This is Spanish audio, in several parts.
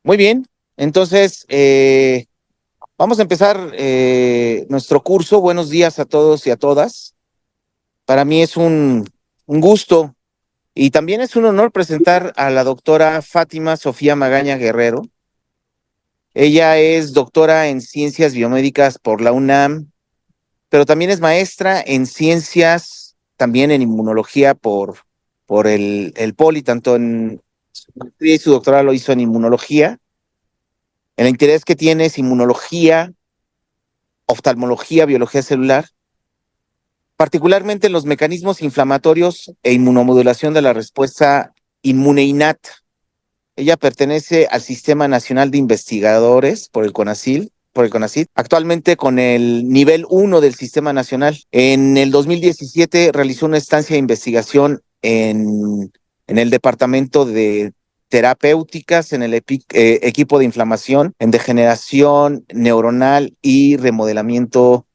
Muy bien, entonces vamos a empezar nuestro curso. Buenos días a todos y a todas. Para mí es un gusto y también es un honor presentar a la doctora Fátima Sofía Magaña Guerrero. Ella es doctora en ciencias biomédicas por la UNAM, pero también es maestra en ciencias, también en inmunología por el Poli, tanto en su maestría y su doctorado lo hizo en inmunología. El interés que tiene es inmunología, oftalmología, biología celular, particularmente en los mecanismos inflamatorios e inmunomodulación de la respuesta inmune innata. Ella pertenece al Sistema Nacional de Investigadores por el CONACYT, actualmente con el nivel 1 del Sistema Nacional. En el 2017 realizó una estancia de investigación en el Departamento de Terapéuticas, en el equipo de inflamación, en degeneración neuronal y remodelamiento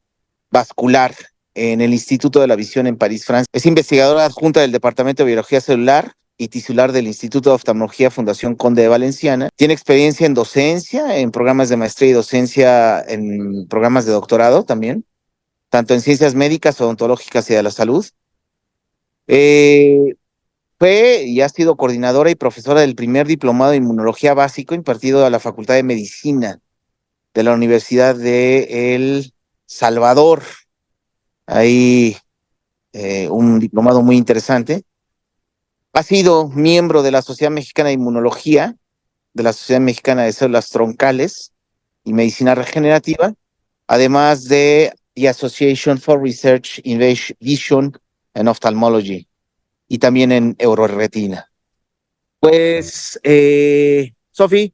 vascular en el Instituto de la Visión en París, Francia. Es investigadora adjunta del Departamento de Biología Celular y titular del Instituto de Oftalmología Fundación Conde de Valenciana. Tiene experiencia en docencia, en programas de maestría y docencia, en programas de doctorado también, tanto en ciencias médicas, odontológicas y de la salud. Eh, Fue y ha sido coordinadora y profesora del primer diplomado de inmunología básico impartido a la Facultad de Medicina de la Universidad de El Salvador. Ahí un diplomado muy interesante. Ha sido miembro de la Sociedad Mexicana de Inmunología, de la Sociedad Mexicana de Células Troncales y Medicina Regenerativa, además de the Association for Research in Vision and Ophthalmology y también en Euroretina. Pues, Sofi,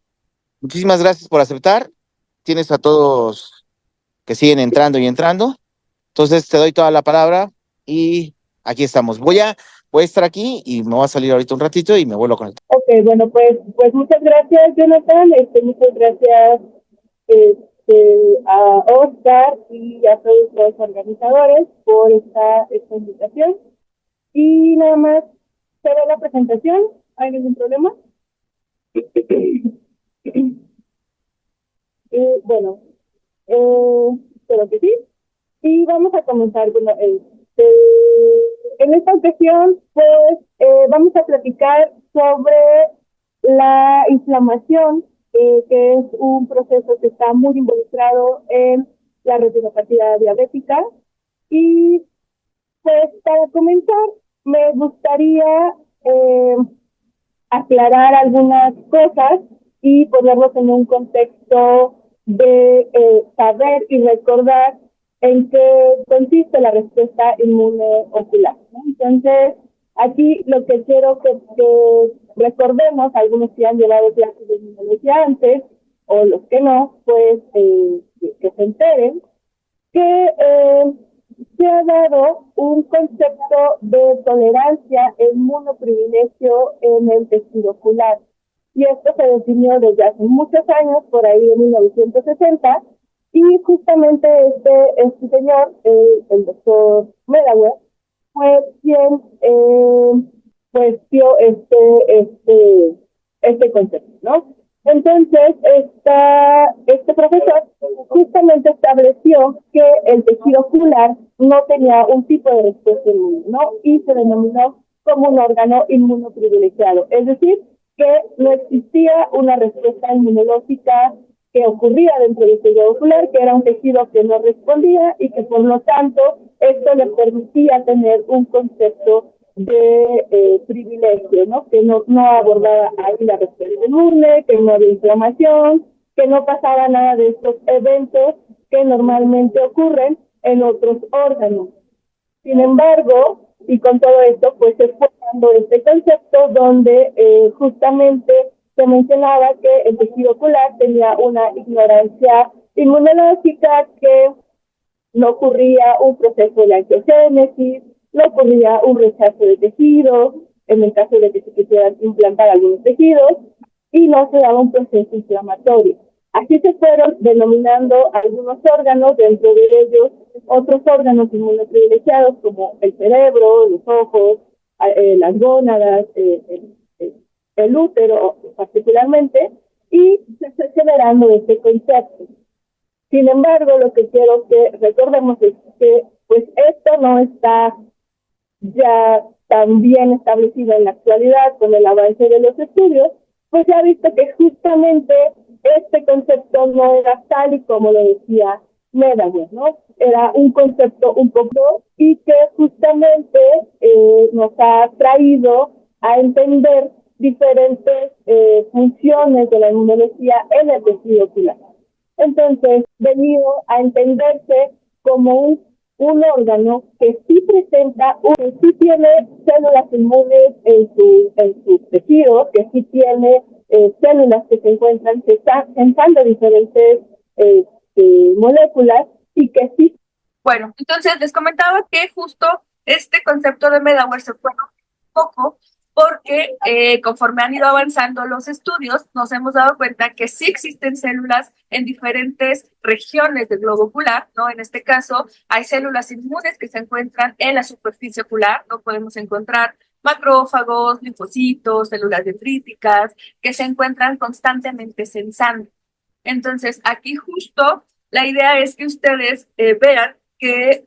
muchísimas gracias por aceptar. Tienes a todos que siguen entrando y entrando. Entonces te doy toda la palabra y aquí estamos. Voy a estar aquí y me voy a salir ahorita un ratito y me vuelvo a conectar. Ok, bueno, pues muchas gracias, Jonathan. Muchas gracias a Oscar y a todos los organizadores por esta invitación. Y nada más, ¿se ve la presentación? ¿Hay ningún problema? Bueno, espero que sí. Y vamos a comenzar. Bueno, en esta ocasión, pues, vamos a platicar sobre la inflamación, que es un proceso que está muy involucrado en la retinopatía diabética. Y pues para comenzar, me gustaría aclarar algunas cosas y ponerlos en un contexto de saber y recordar en qué consiste la respuesta inmune ocular, ¿no? Entonces, aquí lo que quiero que recordemos, algunos que han llevado clases de inmunología antes, o los que no, pues que se enteren que se ha dado un concepto de tolerancia e inmunoprivilegio en el tejido ocular. Y esto se definió desde hace muchos años, por ahí de 1960, y justamente este señor, el doctor Medawar, fue quien pues dio este concepto, ¿no? Entonces, este profesor justamente estableció que el tejido ocular no tenía un tipo de respuesta inmune, ¿no? Y se denominó como un órgano inmunoprivilegiado. Es decir, que no existía una respuesta inmunológica que ocurría dentro del tejido ocular, que era un tejido que no respondía y que por lo tanto esto le permitía tener un concepto de privilegio, ¿no? Que no abordaba ahí la respuesta inmune, que no había inflamación, que no pasaba nada de estos eventos que normalmente ocurren en otros órganos. Sin embargo, y con todo esto, pues se fue dando este concepto donde justamente se mencionaba que el tejido ocular tenía una ignorancia inmunológica, que no ocurría un proceso de angiogénesis, no ocurría un rechazo de tejidos, en el caso de que se quisieran implantar algunos tejidos, y no se daba un proceso inflamatorio. Así se fueron denominando algunos órganos, dentro de ellos otros órganos inmunoprivilegiados como el cerebro, los ojos, las gónadas, el útero particularmente, y generando este concepto. Sin embargo, lo que quiero que recordemos es que pues esto no está ya tan bien establecido en la actualidad con el avance de los estudios, pues se ha visto que justamente este concepto no era tal y como lo decía Medawar, ¿no? Era un concepto un poco y que justamente nos ha traído a entender diferentes funciones de la inmunología en el tejido ocular. Entonces, venido a entenderse como un órgano que sí presenta, que sí tiene células inmunes en su tejido, que sí tiene células que se encuentran sensando diferentes moléculas y que sí. Bueno, entonces les comentaba que justo este concepto de Medawar se fue un poco porque conforme han ido avanzando los estudios, nos hemos dado cuenta que sí existen células en diferentes regiones del globo ocular, ¿no? En este caso, hay células inmunes que se encuentran en la superficie ocular, ¿no? Podemos encontrar macrófagos, linfocitos, células dendríticas, que se encuentran constantemente sensando. Entonces, aquí justo la idea es que ustedes vean que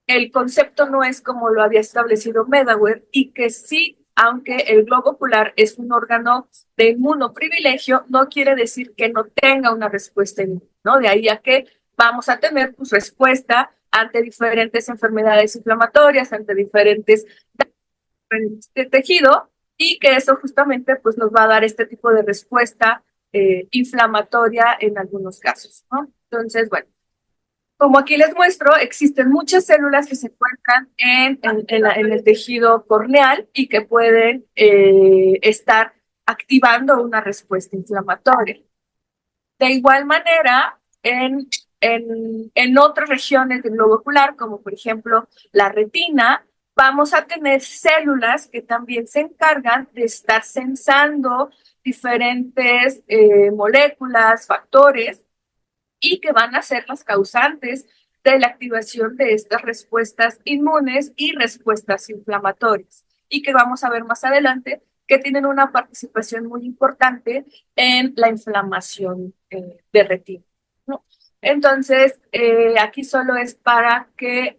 el concepto no es como lo había establecido Medawar y que sí, aunque el globo ocular es un órgano de inmunoprivilegio, no quiere decir que no tenga una respuesta inmune, ¿no? De ahí a que vamos a tener pues, respuesta ante diferentes enfermedades inflamatorias, ante diferentes de tejido y que eso justamente pues nos va a dar este tipo de respuesta inflamatoria en algunos casos, ¿no? Entonces, bueno, como aquí les muestro, existen muchas células que se encuentran en el tejido corneal y que pueden estar activando una respuesta inflamatoria. De igual manera, en otras regiones del globo ocular, como por ejemplo la retina, vamos a tener células que también se encargan de estar sensando diferentes moléculas, factores, y que van a ser las causantes de la activación de estas respuestas inmunes y respuestas inflamatorias, y que vamos a ver más adelante que tienen una participación muy importante en la inflamación de retina, ¿no? Entonces, aquí solo es para que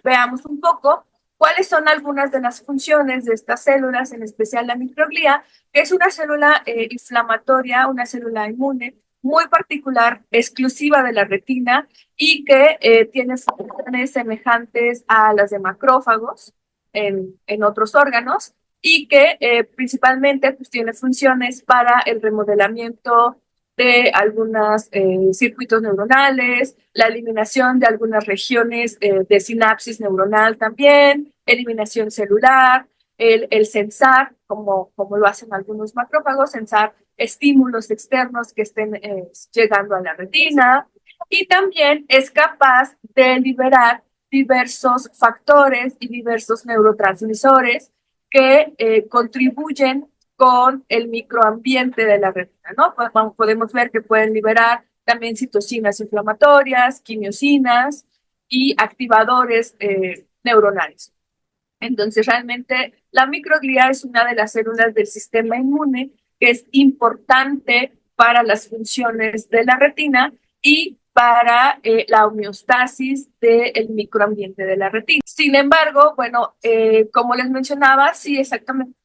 veamos un poco cuáles son algunas de las funciones de estas células, en especial la microglía, que es una célula inflamatoria, una célula inmune muy particular, exclusiva de la retina y que tiene funciones semejantes a las de macrófagos en otros órganos y que principalmente pues, tiene funciones para el remodelamiento de algunos circuitos neuronales, la eliminación de algunas regiones de sinapsis neuronal también, eliminación celular, el sensar, como lo hacen algunos macrófagos, sensar estímulos externos que estén llegando a la retina, y también es capaz de liberar diversos factores y diversos neurotransmisores que contribuyen con el microambiente de la retina, ¿no? Podemos ver que pueden liberar también citocinas inflamatorias, quimiosinas y activadores neuronales. Entonces, realmente la microglía es una de las células del sistema inmune que es importante para las funciones de la retina y para la homeostasis del microambiente de la retina. Sin embargo, bueno, como les mencionaba, sí, exactamente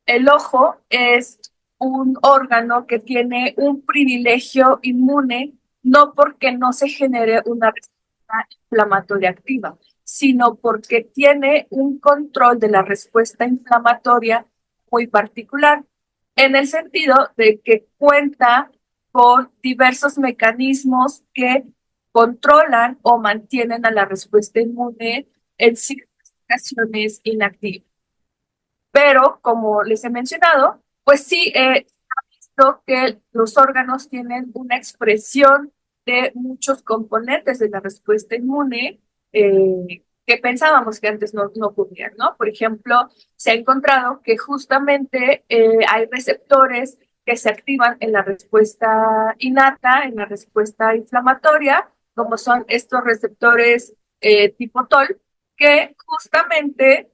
el ojo es un órgano que tiene un privilegio inmune, no porque no se genere una respuesta inflamatoria activa, sino porque tiene un control de la respuesta inflamatoria muy particular, en el sentido de que cuenta con diversos mecanismos que controlan o mantienen a la respuesta inmune en ciertas ocasiones inactiva. Pero, como les he mencionado, pues sí, ha visto que los órganos tienen una expresión de muchos componentes de la respuesta inmune que pensábamos que antes no ocurrían, ¿no? Por ejemplo, se ha encontrado que justamente hay receptores que se activan en la respuesta innata, en la respuesta inflamatoria, como son estos receptores tipo TOL, que justamente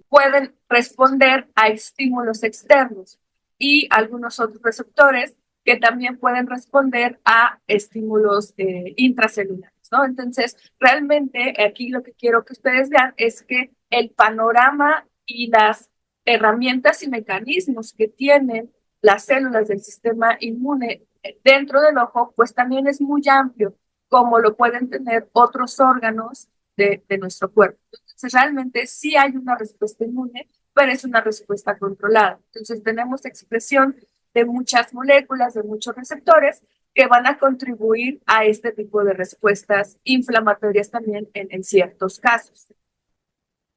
pueden responder a estímulos externos. y algunos otros receptores que también pueden responder a estímulos intracelulares, ¿no? Entonces, realmente aquí lo que quiero que ustedes vean es que el panorama y las herramientas y mecanismos que tienen las células del sistema inmune dentro del ojo, pues también es muy amplio, como lo pueden tener otros órganos de nuestro cuerpo. Entonces, realmente sí hay una respuesta inmune, pero es una respuesta controlada. Entonces, tenemos expresión de muchas moléculas, de muchos receptores que van a contribuir a este tipo de respuestas inflamatorias también en ciertos casos.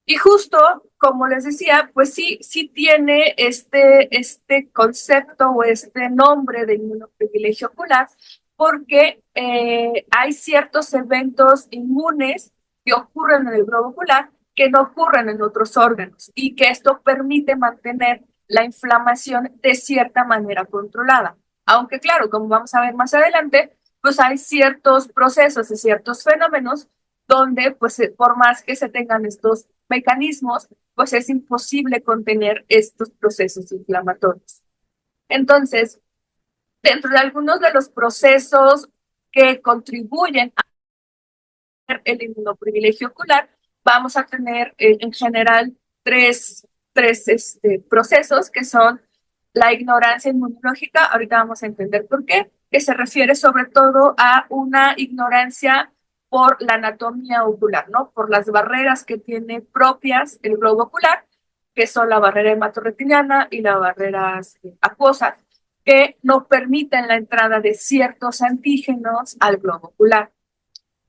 Y justo, como les decía, pues sí tiene este concepto o este nombre de inmunoprivilegio ocular, porque hay ciertos eventos inmunes que ocurren en el globo ocular que no ocurren en otros órganos y que esto permite mantener la inflamación de cierta manera controlada. Aunque claro, como vamos a ver más adelante, pues hay ciertos procesos y ciertos fenómenos donde, pues, por más que se tengan estos mecanismos, pues es imposible contener estos procesos inflamatorios. Entonces, dentro de algunos de los procesos que contribuyen a el inmunoprivilegio ocular, vamos a tener en general tres procesos que son la ignorancia inmunológica, ahorita vamos a entender por qué, que se refiere sobre todo a una ignorancia por la anatomía ocular, ¿no? Por las barreras que tiene propias el globo ocular, que son la barrera hematorretiniana y las barreras acuosas, que no permiten la entrada de ciertos antígenos al globo ocular.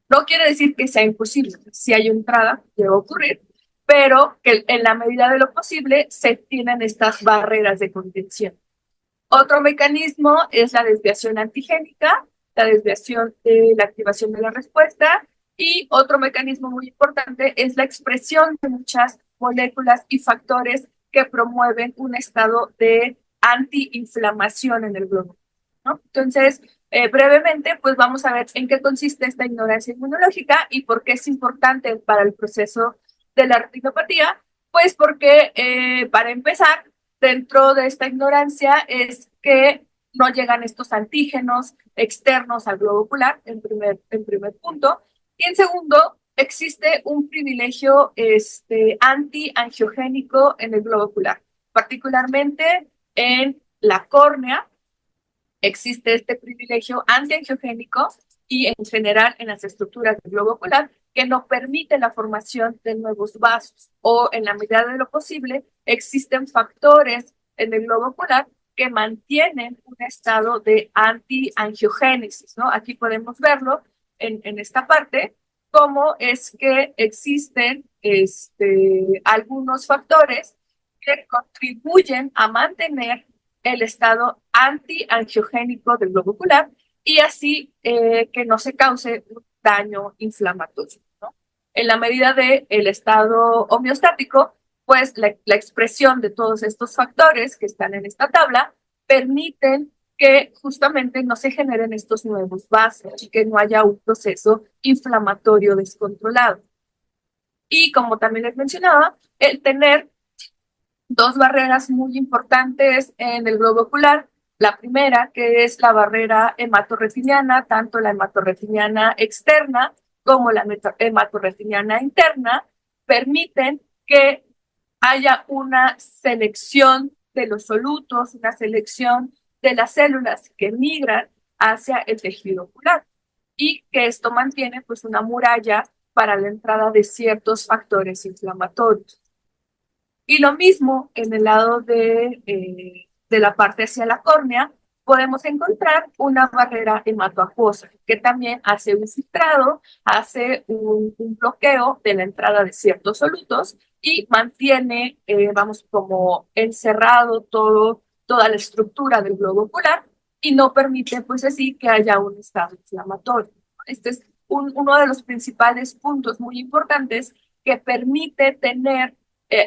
No quiere decir que sea imposible, si hay entrada, debe ocurrir, pero que en la medida de lo posible se tienen estas barreras de contención. Otro mecanismo es la desviación antigénica, la desviación de la activación de la respuesta, y otro mecanismo muy importante es la expresión de muchas moléculas y factores que promueven un estado de antiinflamación en el globo, ¿no? Entonces, brevemente, pues vamos a ver en qué consiste esta ignorancia inmunológica y por qué es importante para el proceso de la retinopatía. Pues porque, para empezar, dentro de esta ignorancia es que no llegan estos antígenos externos al globo ocular, en primer punto. Y en segundo, existe un privilegio antiangiogénico en el globo ocular, particularmente en la córnea. Existe este privilegio antiangiogénico y en general en las estructuras del globo ocular que no permite la formación de nuevos vasos o en la medida de lo posible existen factores en el globo ocular que mantienen un estado de antiangiogénesis, ¿no? Aquí podemos verlo en esta parte, cómo es que existen algunos factores que contribuyen a mantener el estado antiangiogénico del globo ocular y así que no se cause un daño inflamatorio, ¿no? En la medida del estado homeostático, pues la expresión de todos estos factores que están en esta tabla permiten que justamente no se generen estos nuevos vasos y que no haya un proceso inflamatorio descontrolado. Y como también les mencionaba, el tener dos barreras muy importantes en el globo ocular. La primera, que es la barrera hematorretiniana, tanto la hematorretiniana externa como la hematorretiniana interna, permiten que haya una selección de los solutos, una selección de las células que migran hacia el tejido ocular y que esto mantiene pues una muralla para la entrada de ciertos factores inflamatorios. Y lo mismo en el lado de la parte hacia la córnea, podemos encontrar una barrera hematoacuosa que también hace un filtrado, hace un bloqueo de la entrada de ciertos solutos y mantiene, vamos, como encerrado toda la estructura del globo ocular y no permite, pues así, que haya un estado inflamatorio. Este es uno de los principales puntos muy importantes que permite tener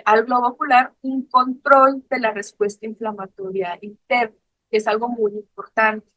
al globo ocular un control de la respuesta inflamatoria interna, que es algo muy importante.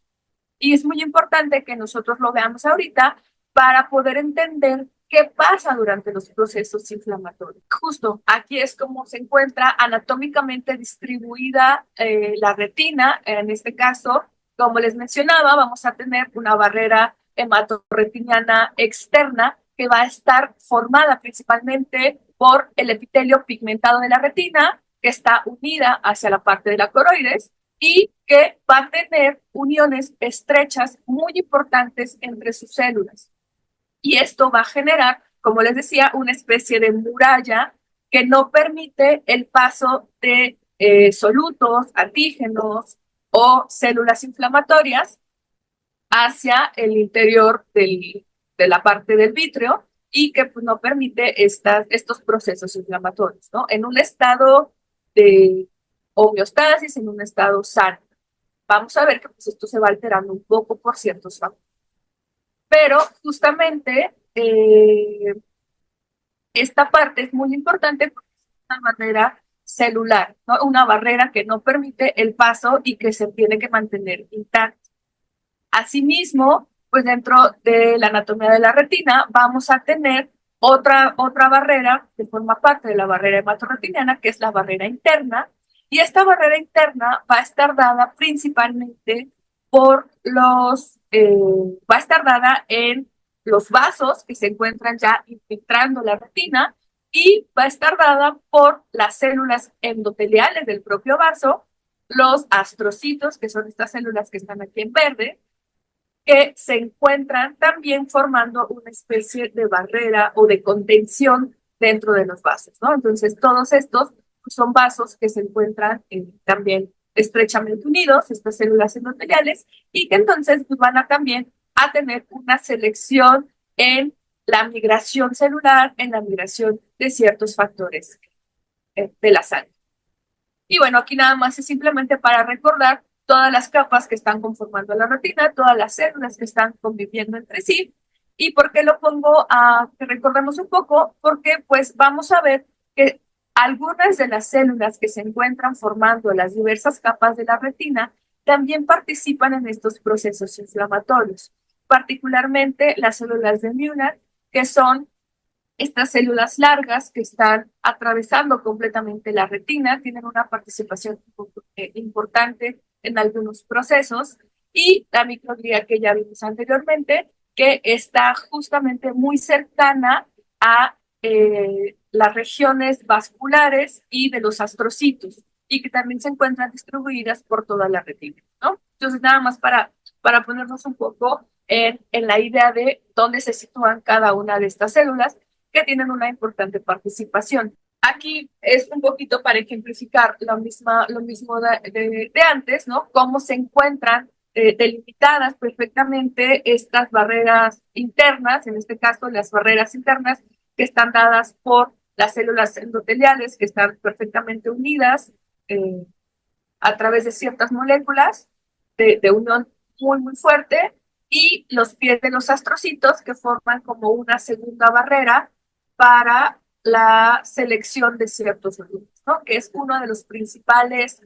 Y es muy importante que nosotros lo veamos ahorita para poder entender ¿qué pasa durante los procesos inflamatorios? Justo aquí es como se encuentra anatómicamente distribuida la retina. En este caso, como les mencionaba, vamos a tener una barrera hematorretiniana externa que va a estar formada principalmente por el epitelio pigmentado de la retina, que está unida hacia la parte de la coroides y que va a tener uniones estrechas muy importantes entre sus células. Y esto va a generar, como les decía, una especie de muralla que no permite el paso de solutos, antígenos o células inflamatorias hacia el interior de la parte del vítreo y que pues, no permite estos procesos inflamatorios, ¿no? En un estado de homeostasis, en un estado sano. Vamos a ver que pues, esto se va alterando un poco por ciertos factores. Pero justamente esta parte es muy importante porque es una barrera celular, ¿no? Una barrera que no permite el paso y que se tiene que mantener intacta. Asimismo, pues dentro de la anatomía de la retina vamos a tener otra barrera que forma parte de la barrera hematorretiniana, que es la barrera interna, y esta barrera interna va a estar dada principalmente va a estar dada en los vasos que se encuentran ya infiltrando la retina y va a estar dada por las células endoteliales del propio vaso, los astrocitos, que son estas células que están aquí en verde, que se encuentran también formando una especie de barrera o de contención dentro de los vasos, ¿no? Entonces, todos estos son vasos que se encuentran también estrechamente unidos, estas células endoteliales, y que entonces pues, van a también a tener una selección en la migración celular, en la migración de ciertos factores de la sangre. Y bueno, aquí nada más es simplemente para recordar todas las capas que están conformando la retina, todas las células que están conviviendo entre sí. ¿Y por qué lo pongo a que recordemos un poco? Porque pues vamos a ver que algunas de las células que se encuentran formando las diversas capas de la retina también participan en estos procesos inflamatorios, particularmente las células de Müller, que son estas células largas que están atravesando completamente la retina, tienen una participación importante en algunos procesos, y la microglia que ya vimos anteriormente, que está justamente muy cercana a las regiones vasculares y de los astrocitos, y que también se encuentran distribuidas por toda la retina, ¿no? Entonces, nada más para ponernos un poco en la idea de dónde se sitúan cada una de estas células que tienen una importante participación. Aquí es un poquito para ejemplificar lo mismo de antes, ¿no? Cómo se encuentran delimitadas perfectamente estas barreras internas, en este caso las barreras internas que están dadas por las células endoteliales que están perfectamente unidas eh, a través de ciertas moléculas de unión muy, muy fuerte, y los pies de los astrocitos que forman como una segunda barrera para la selección de ciertos solutos, ¿no? Que es uno de los principales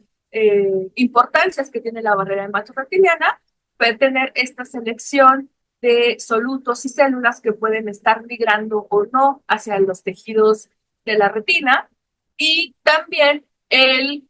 importancias que tiene la barrera hematorretiniana, puede tener esta selección de solutos y células que pueden estar migrando o no hacia los tejidos de la retina, y también el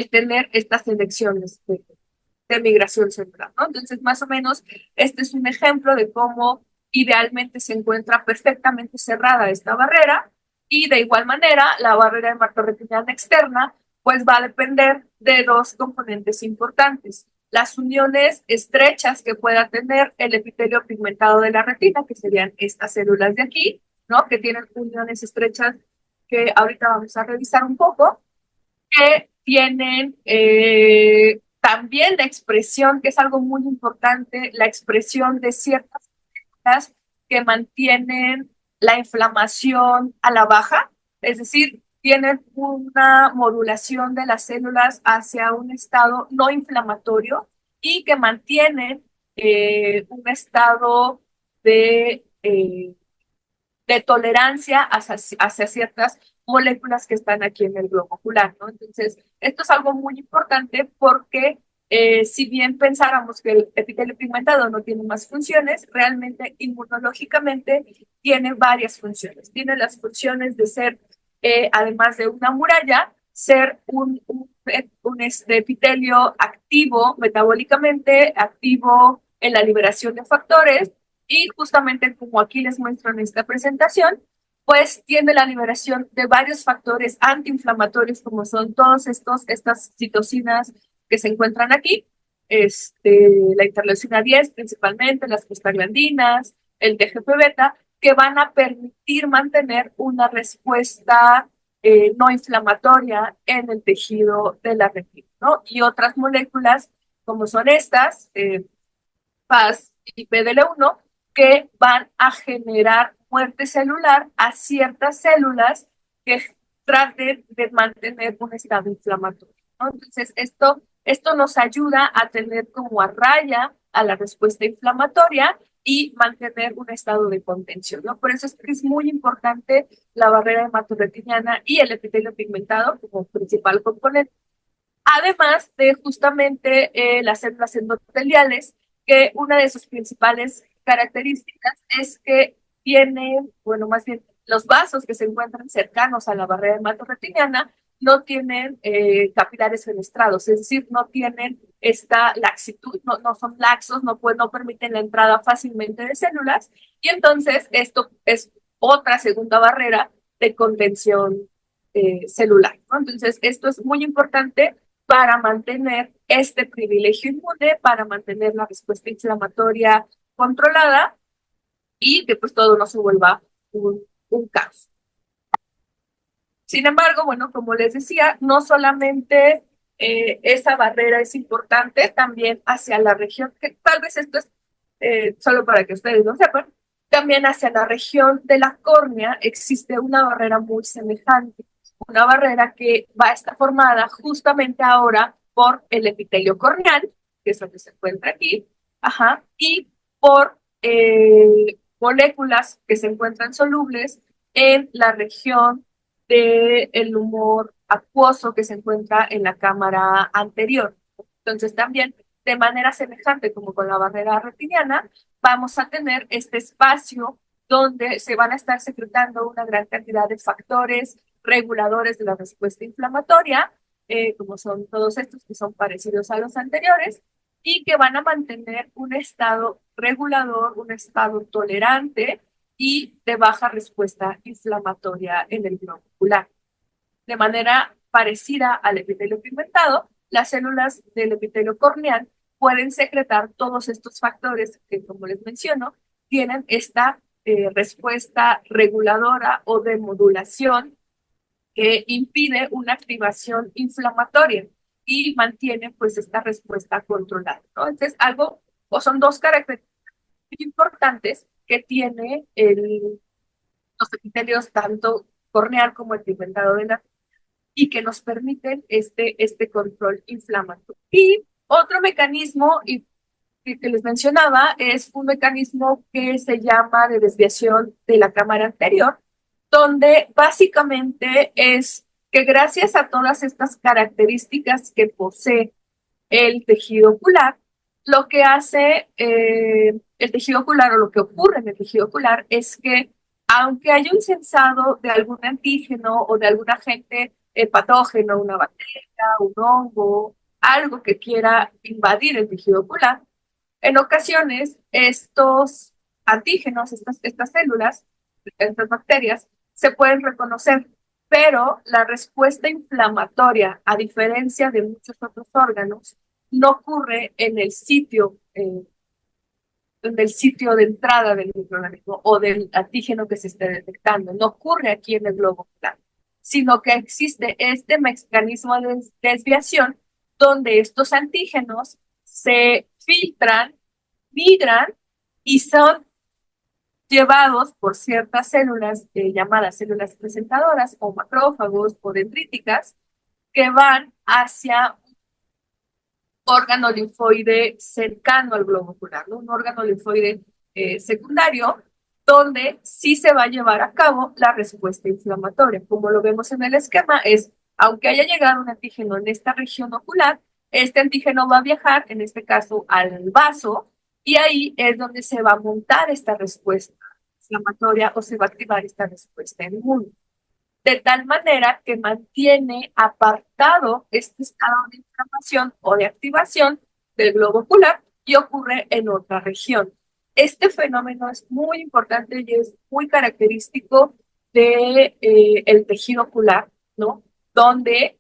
tener estas elecciones de migración celular, ¿no? Entonces, más o menos, este es un ejemplo de cómo idealmente se encuentra perfectamente cerrada esta barrera, y de igual manera, la barrera hematorretiniana externa, pues va a depender de dos componentes importantes. Las uniones estrechas que pueda tener el epitelio pigmentado de la retina, que serían estas células de aquí, ¿no? Que tienen uniones estrechas que ahorita vamos a revisar un poco, que tienen también la expresión, que es algo muy importante, la expresión de ciertas células que mantienen la inflamación a la baja, es decir, tienen una modulación de las células hacia un estado no inflamatorio y que mantienen un estado de tolerancia hacia ciertas moléculas que están aquí en el globo ocular, ¿no? Entonces, esto es algo muy importante porque si bien pensáramos que el epitelio pigmentado no tiene más funciones, realmente inmunológicamente tiene varias funciones. Tiene las funciones de ser, además de una muralla, ser un epitelio activo metabólicamente, activo en la liberación de factores, y justamente como aquí les muestro en esta presentación, pues tiene la liberación de varios factores antiinflamatorios, como son estas citocinas que se encuentran aquí, la interleucina 10 principalmente, las prostaglandinas, el TGF-beta, que van a permitir mantener una respuesta no inflamatoria en el tejido de la retina, ¿no? Y otras moléculas, como son estas, PAS y PDL1, que van a generar muerte celular a ciertas células que traten de mantener un estado inflamatorio, ¿no? Entonces, esto nos ayuda a tener como a raya a la respuesta inflamatoria y mantener un estado de contención, ¿no? Por eso es que es muy importante la barrera hematoretiniana y el epitelio pigmentado como principal componente. Además de justamente las células endoteliales, que una de sus principales características es que tienen, bueno, más bien los vasos que se encuentran cercanos a la barrera hematoretiniana no tienen capilares fenestrados, es decir, no tienen esta laxitud, no son laxos, no permiten la entrada fácilmente de células, y entonces esto es otra segunda barrera de contención celular, ¿no? Entonces, esto es muy importante para mantener este privilegio inmune, para mantener la respuesta inflamatoria controlada y que pues todo no se vuelva un caos. Sin embargo, bueno, como les decía, no solamente esa barrera es importante, también hacia la región, que tal vez esto es solo para que ustedes lo sepan, también hacia la región de la córnea existe una barrera muy semejante, una barrera que va a estar formada justamente ahora por el epitelio corneal, que es lo que se encuentra aquí, ajá, y por moléculas que se encuentran solubles en la región del humor acuoso que se encuentra en la cámara anterior. Entonces, también, de manera semejante como con la barrera retiniana, vamos a tener este espacio donde se van a estar secretando una gran cantidad de factores reguladores de la respuesta inflamatoria, como son todos estos que son parecidos a los anteriores, y que van a mantener un estado regulador, un estado tolerante y de baja respuesta inflamatoria en el globo ocular. De manera parecida al epitelio pigmentado, las células del epitelio corneal pueden secretar todos estos factores que, como les menciono, tienen esta respuesta reguladora o de modulación que impide una activación inflamatoria y mantiene pues esta respuesta controlada, ¿no? Entonces, algo, o son dos características importantes que tiene los epitelios tanto corneal como el pigmentado de la y que nos permiten este control inflamatorio. Y otro mecanismo que les mencionaba es un mecanismo que se llama de desviación de la cámara anterior, donde básicamente es que gracias a todas estas características que posee el tejido ocular, lo que hace el tejido ocular o lo que ocurre en el tejido ocular es que aunque haya un sensado de algún antígeno o de algún agente patógeno, una bacteria, un hongo, algo que quiera invadir el tejido ocular, en ocasiones estos antígenos, estas células, estas bacterias, se pueden reconocer, pero la respuesta inflamatoria, a diferencia de muchos otros órganos, no ocurre en el sitio de entrada del microorganismo o del antígeno que se esté detectando. No ocurre aquí en el globo ocular, sino que existe este mecanismo de desviación donde estos antígenos se filtran, migran y son llevados por ciertas células llamadas células presentadoras o macrófagos o dendríticas que van hacia órgano linfoide cercano al globo ocular, ¿no? Un órgano linfoide secundario, donde sí se va a llevar a cabo la respuesta inflamatoria. Como lo vemos en el esquema, es, aunque haya llegado un antígeno en esta región ocular, este antígeno va a viajar, en este caso, al vaso, y ahí es donde se va a montar esta respuesta inflamatoria o se va a activar esta respuesta inmune. De tal manera que mantiene apartado este estado de inflamación o de activación del globo ocular y ocurre en otra región. Este fenómeno es muy importante y es muy característico de el tejido ocular, ¿no? Donde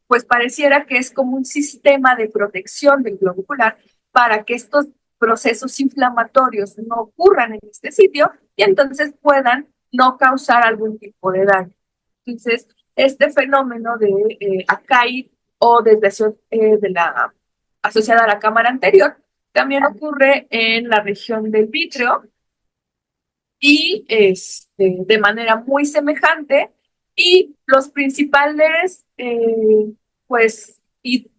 pues pareciera que es como un sistema de protección del globo ocular para que estos procesos inflamatorios no ocurran en este sitio y entonces puedan no causar algún tipo de daño. Entonces, este fenómeno de ACAI o desviación asociada a la cámara anterior también ocurre en la región del vítreo y de manera muy semejante. Y los principales, pues, y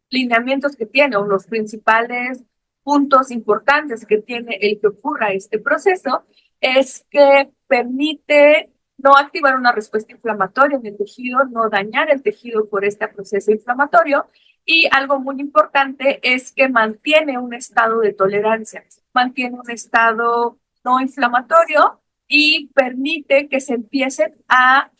lineamientos que tiene o los principales puntos importantes que tiene el que ocurra este proceso es que permite no activar una respuesta inflamatoria en el tejido, no dañar el tejido por este proceso inflamatorio. Y algo muy importante es que mantiene un estado de tolerancia, mantiene un estado no inflamatorio y permite que se empiecen a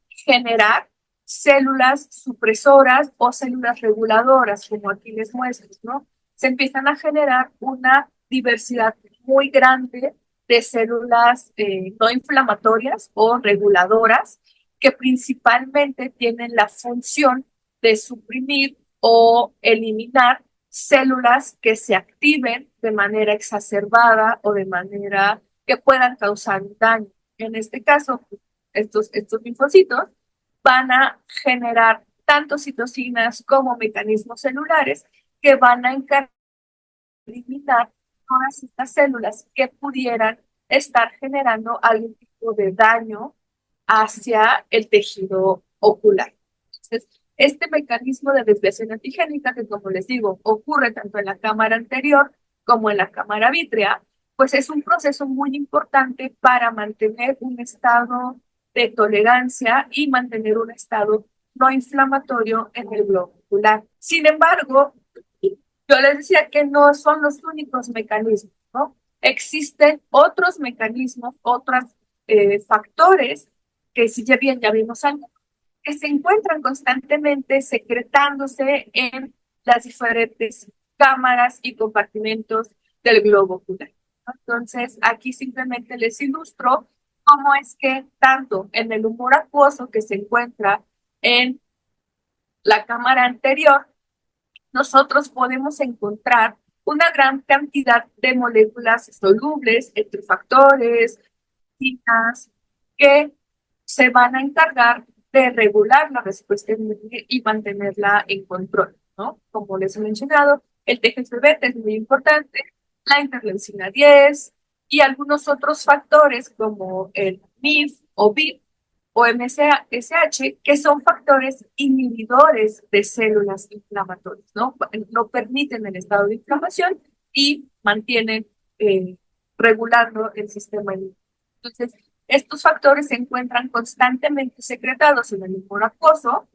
generar células supresoras o células reguladoras, como aquí les muestro, ¿no? Se empiezan a generar una diversidad muy grande de células no inflamatorias o reguladoras que principalmente tienen la función de suprimir o eliminar células que se activen de manera exacerbada o de manera que puedan causar un daño. En este caso, estos linfocitos van a generar tanto citocinas como mecanismos celulares que van a encargar de eliminar todas estas células que pudieran estar generando algún tipo de daño hacia el tejido ocular. Entonces, este mecanismo de desviación antigénica, que como les digo, ocurre tanto en la cámara anterior como en la cámara vítrea, pues es un proceso muy importante para mantener un estado de tolerancia y mantener un estado no inflamatorio en el globo ocular. Sin embargo, yo les decía que no son los únicos mecanismos, ¿no? Existen otros mecanismos, otros factores que si ya bien ya vimos antes, que se encuentran constantemente secretándose en las diferentes cámaras y compartimentos del globo ocular. Entonces, aquí simplemente les ilustro cómo es que tanto en el humor acuoso que se encuentra en la cámara anterior, nosotros podemos encontrar una gran cantidad de moléculas solubles, entre factores, que se van a encargar de regular la respuesta inmune y mantenerla en control, ¿no? Como les he mencionado, el TGF-beta es muy importante, la interleucina 10 y algunos otros factores como el MIF o BIP o MSH, que son factores inhibidores de células inflamatorias, ¿no? No permiten el estado de inflamación y mantienen regulando el sistema inmune. Entonces, estos factores se encuentran constantemente secretados en el humor acuoso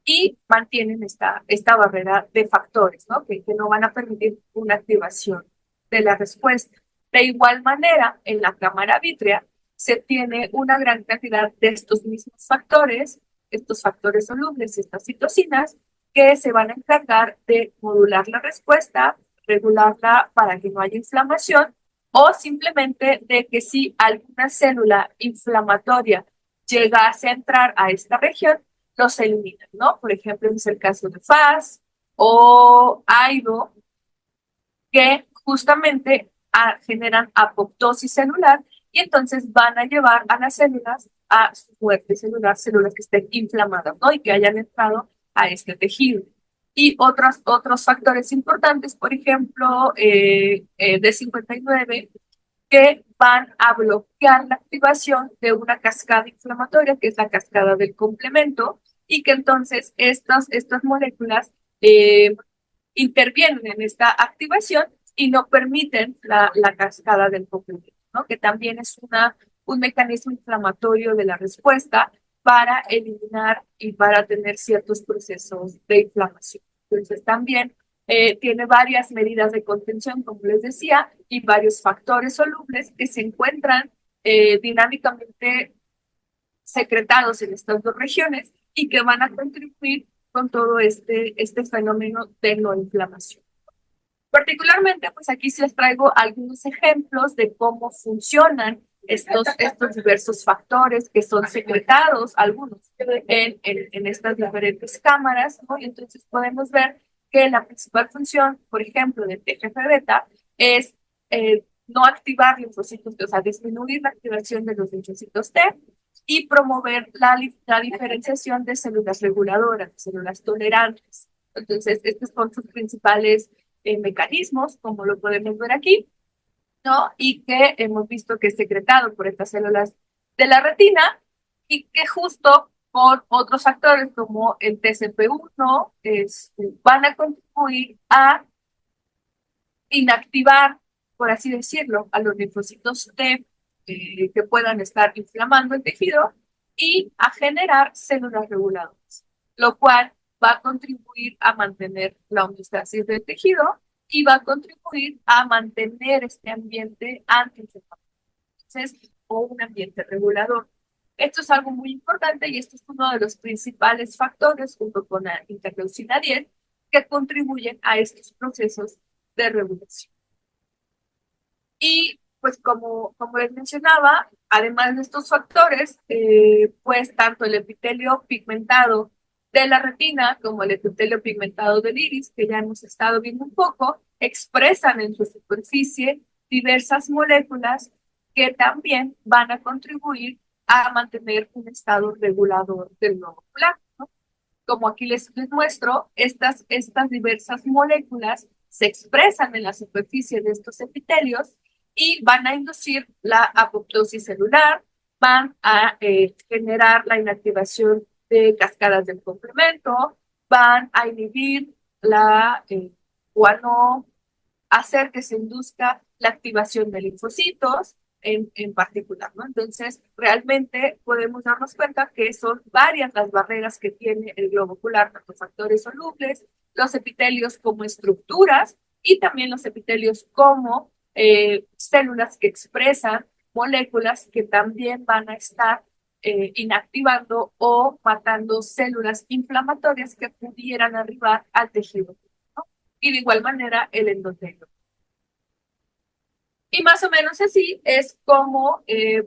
y mantienen esta barrera de factores, ¿no? Que no van a permitir una activación de la respuesta. De igual manera, en la cámara vítrea se tiene una gran cantidad de estos mismos factores, estos factores solubles y estas citocinas, que se van a encargar de modular la respuesta, regularla para que no haya inflamación o simplemente de que si alguna célula inflamatoria llegase a entrar a esta región, los eliminan, ¿no? Por ejemplo, es el caso de FAS o AIDO, que justamente generan apoptosis celular y entonces van a llevar a las células a su muerte celular, células que estén inflamadas, ¿no? Y que hayan entrado a este tejido. Y otros factores importantes, por ejemplo, D59, que van a bloquear la activación de una cascada inflamatoria, que es la cascada del complemento, y que entonces estas moléculas intervienen en esta activación y no permiten la cascada del complemento, ¿no? Que también es un mecanismo inflamatorio de la respuesta para eliminar y para tener ciertos procesos de inflamación. Entonces también tiene varias medidas de contención, como les decía, y varios factores solubles que se encuentran dinámicamente secretados en estas dos regiones y que van a contribuir con todo este fenómeno de no inflamación. Particularmente, pues aquí sí les traigo algunos ejemplos de cómo funcionan estos diversos factores que son secretados, algunos, en estas diferentes cámaras, ¿no? Y entonces podemos ver que la principal función, por ejemplo, del TGF-beta es no activar linfocitos T, o sea, disminuir la activación de los linfocitos T y promover la diferenciación de células reguladoras, células tolerantes. Entonces, estos son sus principales mecanismos, como lo podemos ver aquí, ¿no? Y que hemos visto que es secretado por estas células de la retina y que justo por otros factores como el TCP1 van a contribuir a inactivar, por así decirlo, a los linfocitos T que puedan estar inflamando el tejido y a generar células reguladoras, lo cual va a contribuir a mantener la homeostasis del tejido y va a contribuir a mantener este ambiente antiinflamatorio o un ambiente regulador. Esto es algo muy importante y esto es uno de los principales factores, junto con la interleucina 10, que contribuyen a estos procesos de regulación. Y pues como les mencionaba, además de estos factores, pues tanto el epitelio pigmentado de la retina como el epitelio pigmentado del iris, que ya hemos estado viendo un poco, expresan en su superficie diversas moléculas que también van a contribuir a mantener un estado regulador del globo ocular, ¿no? Como aquí les muestro, estas diversas moléculas se expresan en la superficie de estos epitelios y van a inducir la apoptosis celular, van a generar la inactivación de cascadas del complemento, van a inhibir o a no hacer que se induzca la activación de linfocitos en particular, ¿no? Entonces, realmente podemos darnos cuenta que son varias las barreras que tiene el globo ocular, tanto factores solubles, los epitelios como estructuras y también los epitelios como células que expresan moléculas que también van a estar inactivando o matando células inflamatorias que pudieran arribar al tejido, ¿no? Y de igual manera el endotelio. Y más o menos así es como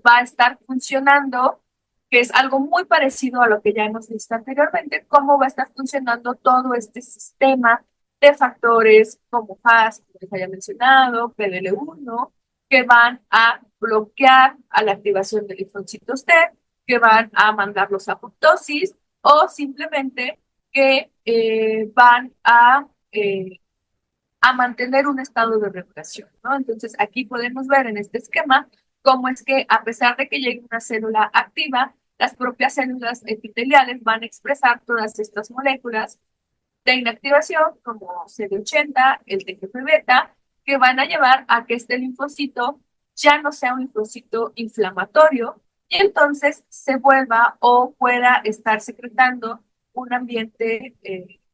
va a estar funcionando, que es algo muy parecido a lo que ya hemos visto anteriormente, cómo va a estar funcionando todo este sistema de factores como FAS, como les haya mencionado, PDL1, que van a bloquear a la activación de linfocitos T, que van a mandarlos a apoptosis o simplemente que van a mantener un estado de regulación, ¿no? Entonces, aquí podemos ver en este esquema cómo es que a pesar de que llegue una célula activa, las propias células epiteliales van a expresar todas estas moléculas de inactivación, como CD80, el TGF-beta, que van a llevar a que este linfocito ya no sea un linfocito inflamatorio y entonces se vuelva o pueda estar secretando un ambiente,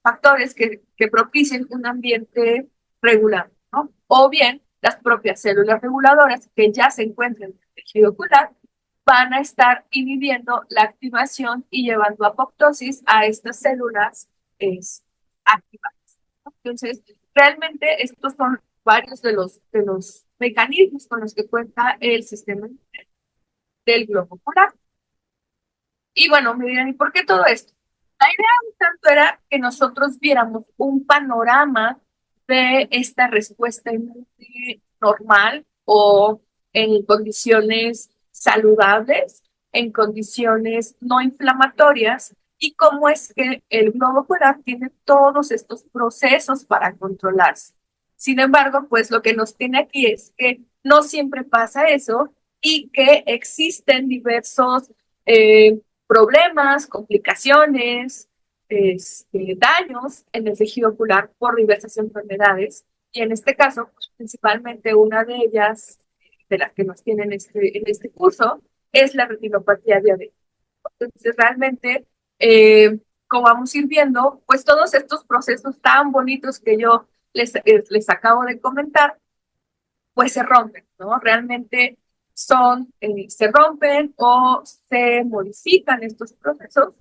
factores que propicien un ambiente regular, ¿no? O bien las propias células reguladoras que ya se encuentran en el tejido ocular van a estar inhibiendo la activación y llevando a apoptosis a estas células activadas, ¿no? Entonces, realmente estos son varios de los mecanismos con los que cuenta el sistema del globo ocular. Y bueno, me dirán, ¿y por qué todo esto? La idea un tanto era que nosotros viéramos un panorama de esta respuesta inmune normal o en condiciones saludables, en condiciones no inflamatorias, y cómo es que el globo ocular tiene todos estos procesos para controlarse. Sin embargo, pues lo que nos tiene aquí es que no siempre pasa eso y que existen diversos problemas, complicaciones, daños en el tejido ocular por diversas enfermedades. Y en este caso, pues, principalmente una de ellas, de las que nos tienen en este curso, es la retinopatía diabética. Entonces, realmente como vamos a ir viendo, pues todos estos procesos tan bonitos que yo les acabo de comentar, pues se rompen, ¿no? Realmente se rompen o se modifican estos procesos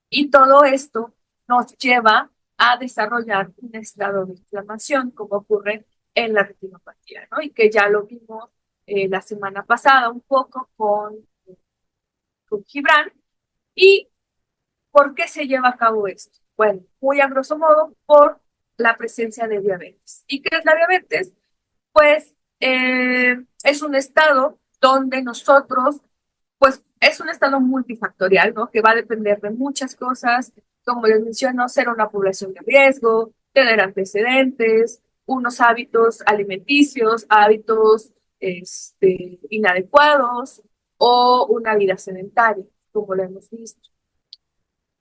y todo esto nos lleva a desarrollar un estado de inflamación, como ocurre en la retinopatía, ¿no? Y que ya lo vimos la semana pasada un poco con Gibran. ¿Y por qué se lleva a cabo esto? Bueno, muy a grosso modo, por la presencia de diabetes. ¿Y qué es la diabetes? Pues es un estado donde nosotros, pues es un estado multifactorial, ¿no? Que va a depender de muchas cosas, como les menciono, ser una población de riesgo, tener antecedentes, unos hábitos alimenticios, hábitos inadecuados o una vida sedentaria, como lo hemos visto.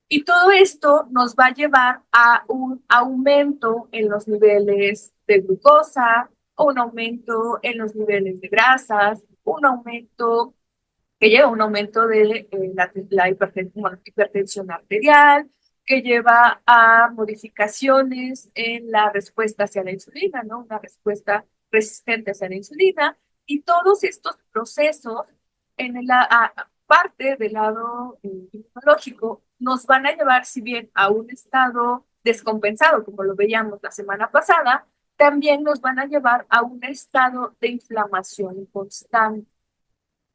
Y todo esto nos va a llevar a un aumento en los niveles de glucosa, un aumento en los niveles de grasas, un aumento que lleva a un aumento de hipertensión arterial, que lleva a modificaciones en la respuesta hacia la insulina, ¿no? Una respuesta resistente hacia la insulina. Y todos estos procesos, parte del lado inmunológico, nos van a llevar, si bien a un estado descompensado, como lo veíamos la semana pasada, también nos van a llevar a un estado de inflamación constante.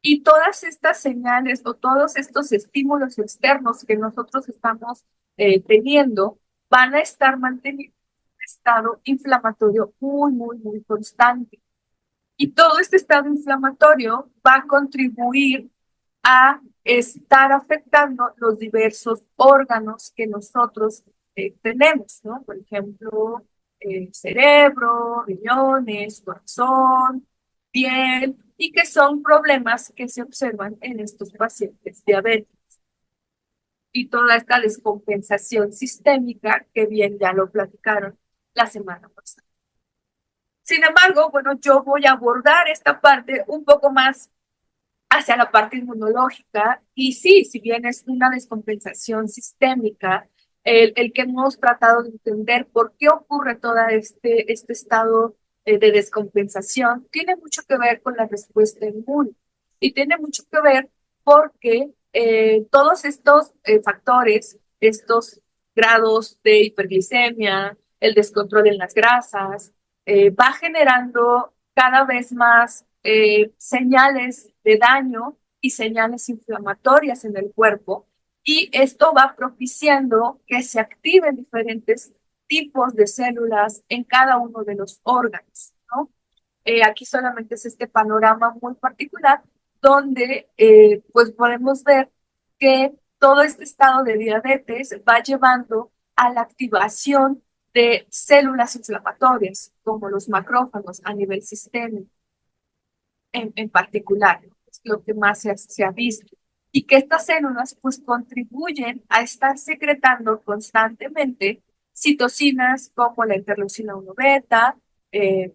Y todas estas señales o todos estos estímulos externos que nosotros estamos teniendo van a estar manteniendo un estado inflamatorio muy, muy, muy constante. Y todo este estado inflamatorio va a contribuir a estar afectando los diversos órganos que nosotros tenemos, ¿no? Por ejemplo, cerebro, riñones, corazón, piel, y que son problemas que se observan en estos pacientes diabéticos. Y toda esta descompensación sistémica, que bien ya lo platicaron la semana pasada. Sin embargo, bueno, yo voy a abordar esta parte un poco más hacia la parte inmunológica. Y sí, si bien es una descompensación sistémica, el que hemos tratado de entender por qué ocurre todo este estado de descompensación, tiene mucho que ver con la respuesta inmune. Y tiene mucho que ver porque todos estos factores, estos grados de hiperglicemia, el descontrol en las grasas, va generando cada vez más señales de daño y señales inflamatorias en el cuerpo, y esto va propiciando que se activen diferentes tipos de células en cada uno de los órganos, ¿no? Aquí solamente es este panorama muy particular donde pues podemos ver que todo este estado de diabetes va llevando a la activación de células inflamatorias, como los macrófagos a nivel sistémico en particular, ¿no? Es lo que más se ha visto. Y que estas células pues contribuyen a estar secretando constantemente citocinas como la interleucina 1 beta,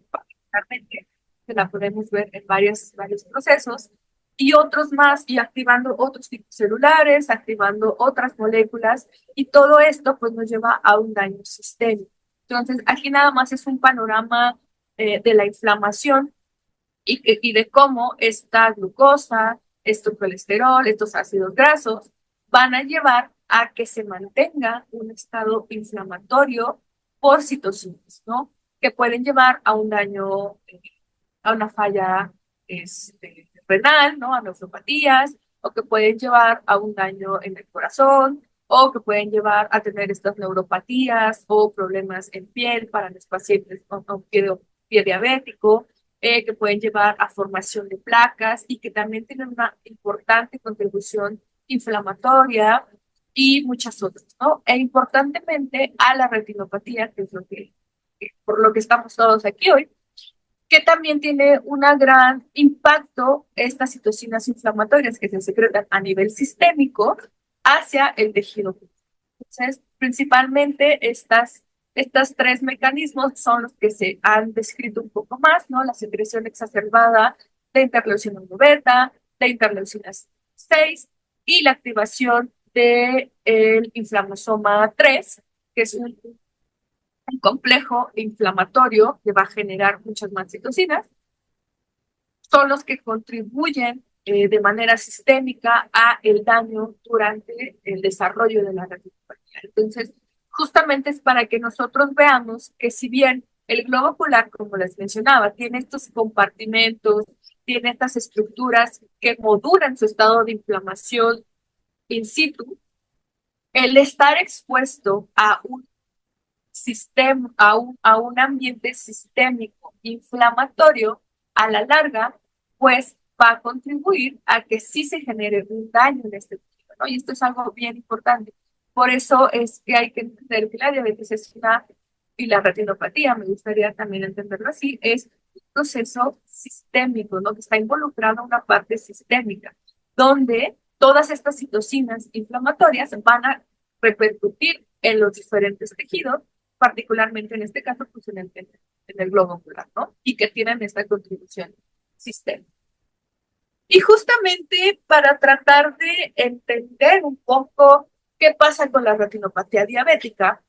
particularmente, que la podemos ver en varios procesos, y otros más, y activando otros tipos celulares, activando otras moléculas, y todo esto pues nos lleva a un daño sistémico. Entonces, aquí nada más es un panorama de la inflamación y de cómo esta glucosa, este colesterol, estos ácidos grasos van a llevar a que se mantenga un estado inflamatorio por citocinas, ¿no? Que pueden llevar a un daño, a una falla renal, ¿no? A nefropatías, o que pueden llevar a un daño en el corazón, o que pueden llevar a tener estas neuropatías o problemas en piel para los pacientes con pie diabético, que pueden llevar a formación de placas y que también tienen una importante contribución inflamatoria y muchas otras, ¿no? E importantemente a la retinopatía, que es por lo que estamos todos aquí hoy, que también tiene un gran impacto estas citocinas inflamatorias que se secretan a nivel sistémico hacia el tejido. Entonces, principalmente estas tres mecanismos son los que se han descrito un poco más, ¿no? La secreción exacerbada de interleucina 1 beta, de interleucina 6 y la activación del inflammasoma 3, que es un complejo inflamatorio que va a generar muchas más citocinas, son los que contribuyen de manera sistémica a el daño durante el desarrollo de la retinopatía. Entonces, justamente es para que nosotros veamos que si bien el globo ocular, como les mencionaba, tiene estos compartimentos, tiene estas estructuras que modulan su estado de inflamación in situ, el estar expuesto a un sistema, a un ambiente sistémico inflamatorio, a la larga, pues va a contribuir a que sí se genere un daño en este tejido, ¿no? Y esto es algo bien importante. Por eso es que hay que entender que la diabetes es una, y la retinopatía, me gustaría también entenderlo así, es un proceso sistémico, ¿no? Que está involucrado en una parte sistémica, donde todas estas citocinas inflamatorias van a repercutir en los diferentes tejidos, particularmente en este caso, pues en el globo ocular, ¿no? Y que tienen esta contribución sistémica. Y justamente para tratar de entender un poco qué pasa con la retinopatía diabética,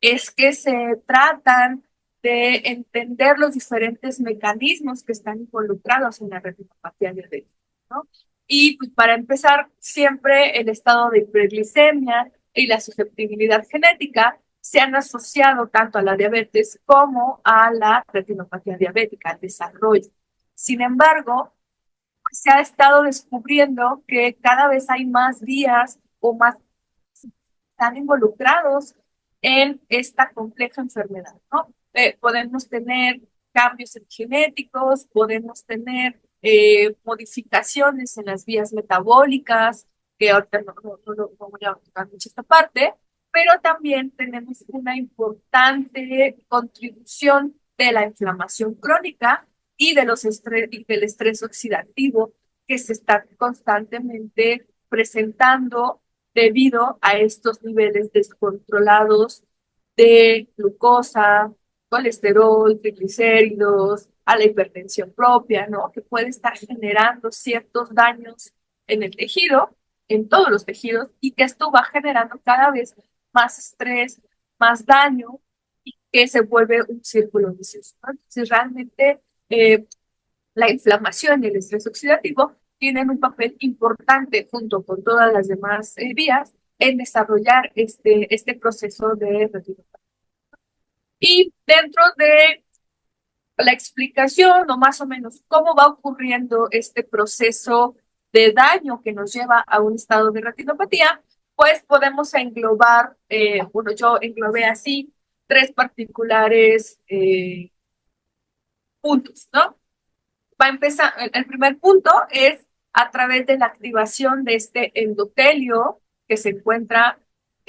es que se tratan de entender los diferentes mecanismos que están involucrados en la retinopatía diabética, ¿no? Y pues para empezar, siempre el estado de hiperglicemia y la susceptibilidad genética se han asociado tanto a la diabetes como a la retinopatía diabética, al desarrollo. Sin embargo, pues, se ha estado descubriendo que cada vez hay más vías o más están involucrados en esta compleja enfermedad, ¿no? Podemos tener cambios genéticos, podemos tener modificaciones en las vías metabólicas, que ahorita no voy a tocar mucho esta parte, pero también tenemos una importante contribución de la inflamación crónica y y del estrés oxidativo que se está constantemente presentando debido a estos niveles descontrolados de glucosa, colesterol, triglicéridos, a la hipertensión propia, ¿no? Que puede estar generando ciertos daños en el tejido, en todos los tejidos, y que esto va generando cada vez más estrés, más daño, y que se vuelve un círculo vicioso, ¿no? Entonces, realmente la inflamación y el estrés oxidativo tienen un papel importante junto con todas las demás vías en desarrollar este proceso de retinopatía. Y dentro de la explicación o más o menos cómo va ocurriendo este proceso de daño que nos lleva a un estado de retinopatía, pues podemos englobar, bueno, yo englobé así tres particulares puntos, ¿no? Va a empezar, el primer punto es a través de la activación de este endotelio que se encuentra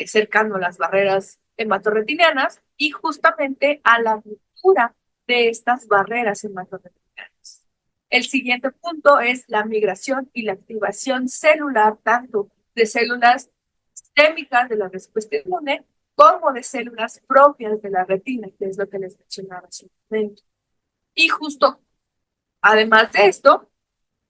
cercano a las barreras hematorretinianas y justamente a la ruptura de estas barreras hematorretinianas. El siguiente punto es la migración y la activación celular, tanto de células sistémicas de la respuesta inmune como de células propias de la retina, que es lo que les mencionaba hace un momento. Y justo además de esto,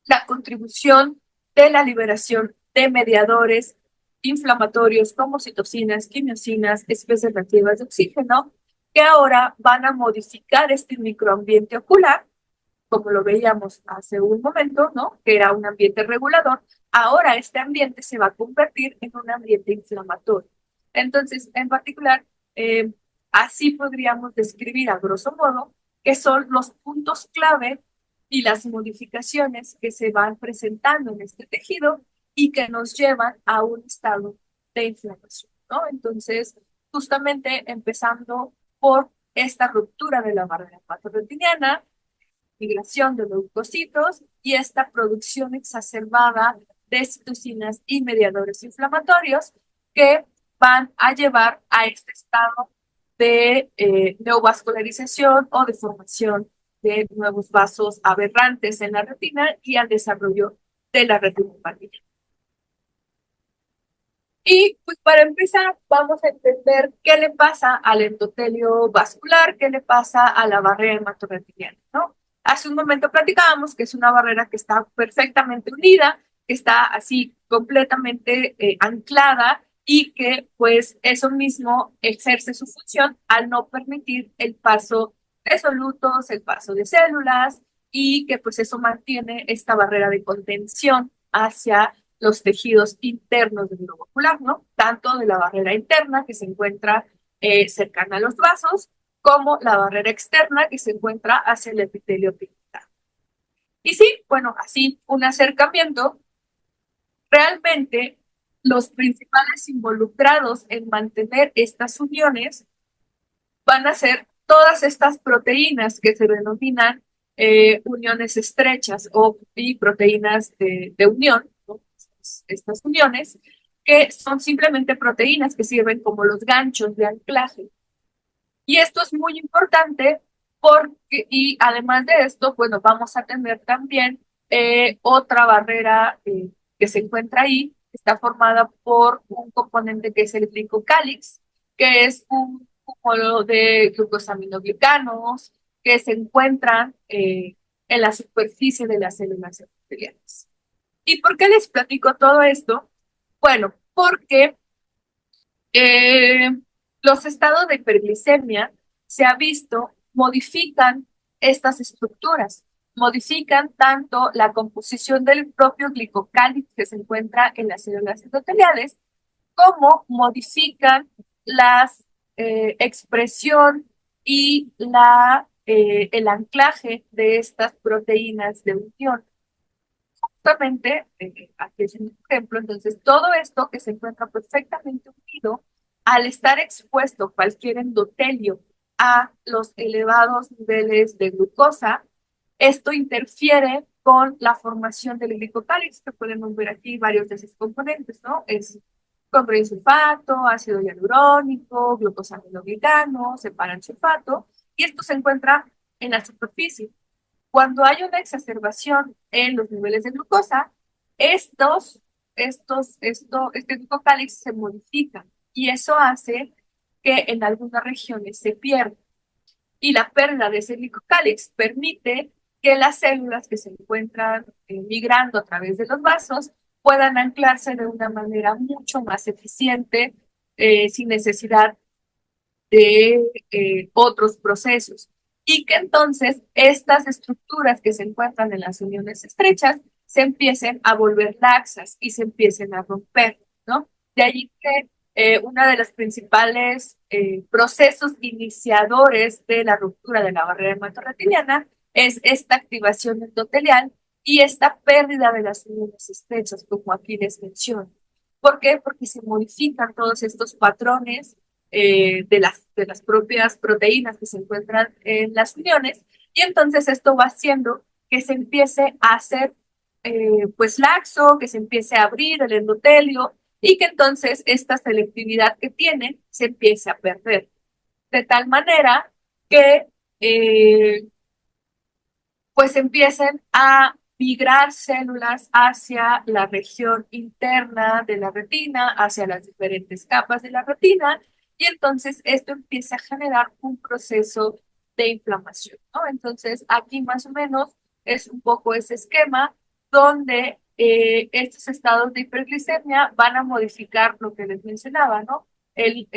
la contribución de la liberación de mediadores inflamatorios como citocinas, quimiosinas, especies reactivas de oxígeno, que ahora van a modificar este microambiente ocular, como lo veíamos hace un momento, ¿no? Que era un ambiente regulador. Ahora este ambiente se va a convertir en un ambiente inflamatorio. Entonces, en particular, así podríamos describir a grosso modo que son los puntos clave y las modificaciones que se van presentando en este tejido y que nos llevan a un estado de inflamación, ¿no? Entonces, justamente empezando por esta ruptura de la barrera hematorretiniana, migración de leucocitos y esta producción exacerbada de citocinas y mediadores inflamatorios que van a llevar a este estado de neovascularización o de formación de nuevos vasos aberrantes en la retina y al desarrollo de la retinopatía. Y pues para empezar, vamos a entender qué le pasa al endotelio vascular, qué le pasa a la barrera hematorretiniana, ¿no? Hace un momento platicábamos que es una barrera que está perfectamente unida que está así completamente anclada y que pues eso mismo ejerce su función al no permitir el paso de solutos, el paso de células y que pues eso mantiene esta barrera de contención hacia los tejidos internos del globo ocular, ¿no? Tanto de la barrera interna que se encuentra cercana a los vasos, como la barrera externa que se encuentra hacia el epitelio pigmentado. Y sí, bueno, así un acercamiento, realmente los principales involucrados en mantener estas uniones van a ser todas estas proteínas que se denominan uniones estrechas y proteínas de unión, ¿no? Estas uniones, que son simplemente proteínas que sirven como los ganchos de anclaje. Y esto es muy importante porque, y además de esto, bueno, vamos a tener también otra barrera que se encuentra ahí, está formada por un componente que es el glicocálix, que es un cúmulo de glucosaminoglicanos que se encuentran en la superficie de las células epiteliales. ¿Y por qué les platico todo esto? Bueno, porque eh, los estados de hiperglicemia se ha visto modifican estas estructuras, modifican tanto la composición del propio glicocálix que se encuentra en las células endoteliales, como modifican la expresión y el anclaje de estas proteínas de unión. Justamente, aquí es un ejemplo, entonces todo esto que se encuentra perfectamente unido, al estar expuesto cualquier endotelio a los elevados niveles de glucosa, esto interfiere con la formación del glicocálix, que podemos ver aquí varios de sus componentes, ¿no? Es coprín-sulfato, ácido hialurónico, glucosaminoglicanos, separan-sulfato, y esto se encuentra en la superficie. Cuando hay una exacerbación en los niveles de glucosa, este glucocálix se modifica y eso hace que en algunas regiones se pierda. Y la pérdida de ese glicocálix permite que las células que se encuentran migrando a través de los vasos puedan anclarse de una manera mucho más eficiente, sin necesidad de otros procesos. Y que entonces estas estructuras que se encuentran en las uniones estrechas se empiecen a volver laxas y se empiecen a romper, ¿no? De allí que uno de los principales procesos iniciadores de la ruptura de la barrera hematoretiniana es esta activación endotelial y esta pérdida de las uniones estrechas, como aquí les menciono. ¿Por qué? Porque se modifican todos estos patrones de las propias proteínas que se encuentran en las uniones, y entonces esto va haciendo que se empiece a hacer pues laxo, que se empiece a abrir el endotelio y que entonces esta selectividad que tiene se empiece a perder, de tal manera que pues empiecen a migrar células hacia la región interna de la retina, hacia las diferentes capas de la retina, y entonces esto empieza a generar un proceso de inflamación, ¿no? Entonces, aquí más o menos es un poco ese esquema donde estos estados de hiperglicemia van a modificar lo que les mencionaba, ¿no? El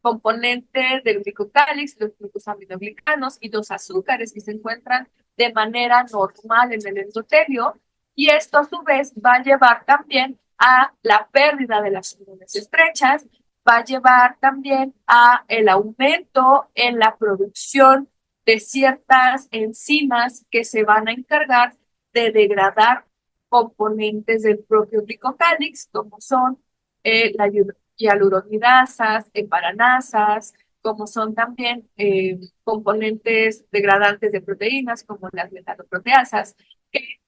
componente del glicocálix, los glucosaminoglicanos y los azúcares que se encuentran de manera normal en el endotelio, y esto a su vez va a llevar también a la pérdida de las uniones estrechas, va a llevar también a el aumento en la producción de ciertas enzimas que se van a encargar de degradar componentes del propio glicocálix, como son la hialuronidasas, heparanasas, como son también componentes degradantes de proteínas, como las metaloproteasas, que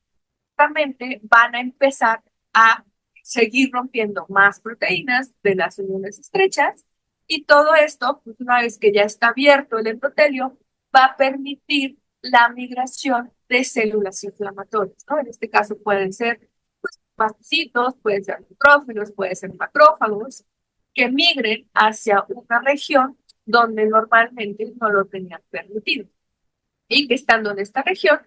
justamente van a empezar a seguir rompiendo más proteínas de las uniones estrechas, y todo esto, pues una vez que ya está abierto el endotelio, va a permitir la migración de células inflamatorias, ¿no? En este caso pueden ser pues, mastocitos, pueden ser neutrófilos, pueden ser macrófagos, que migren hacia una región donde normalmente no lo tenían permitido y que estando en esta región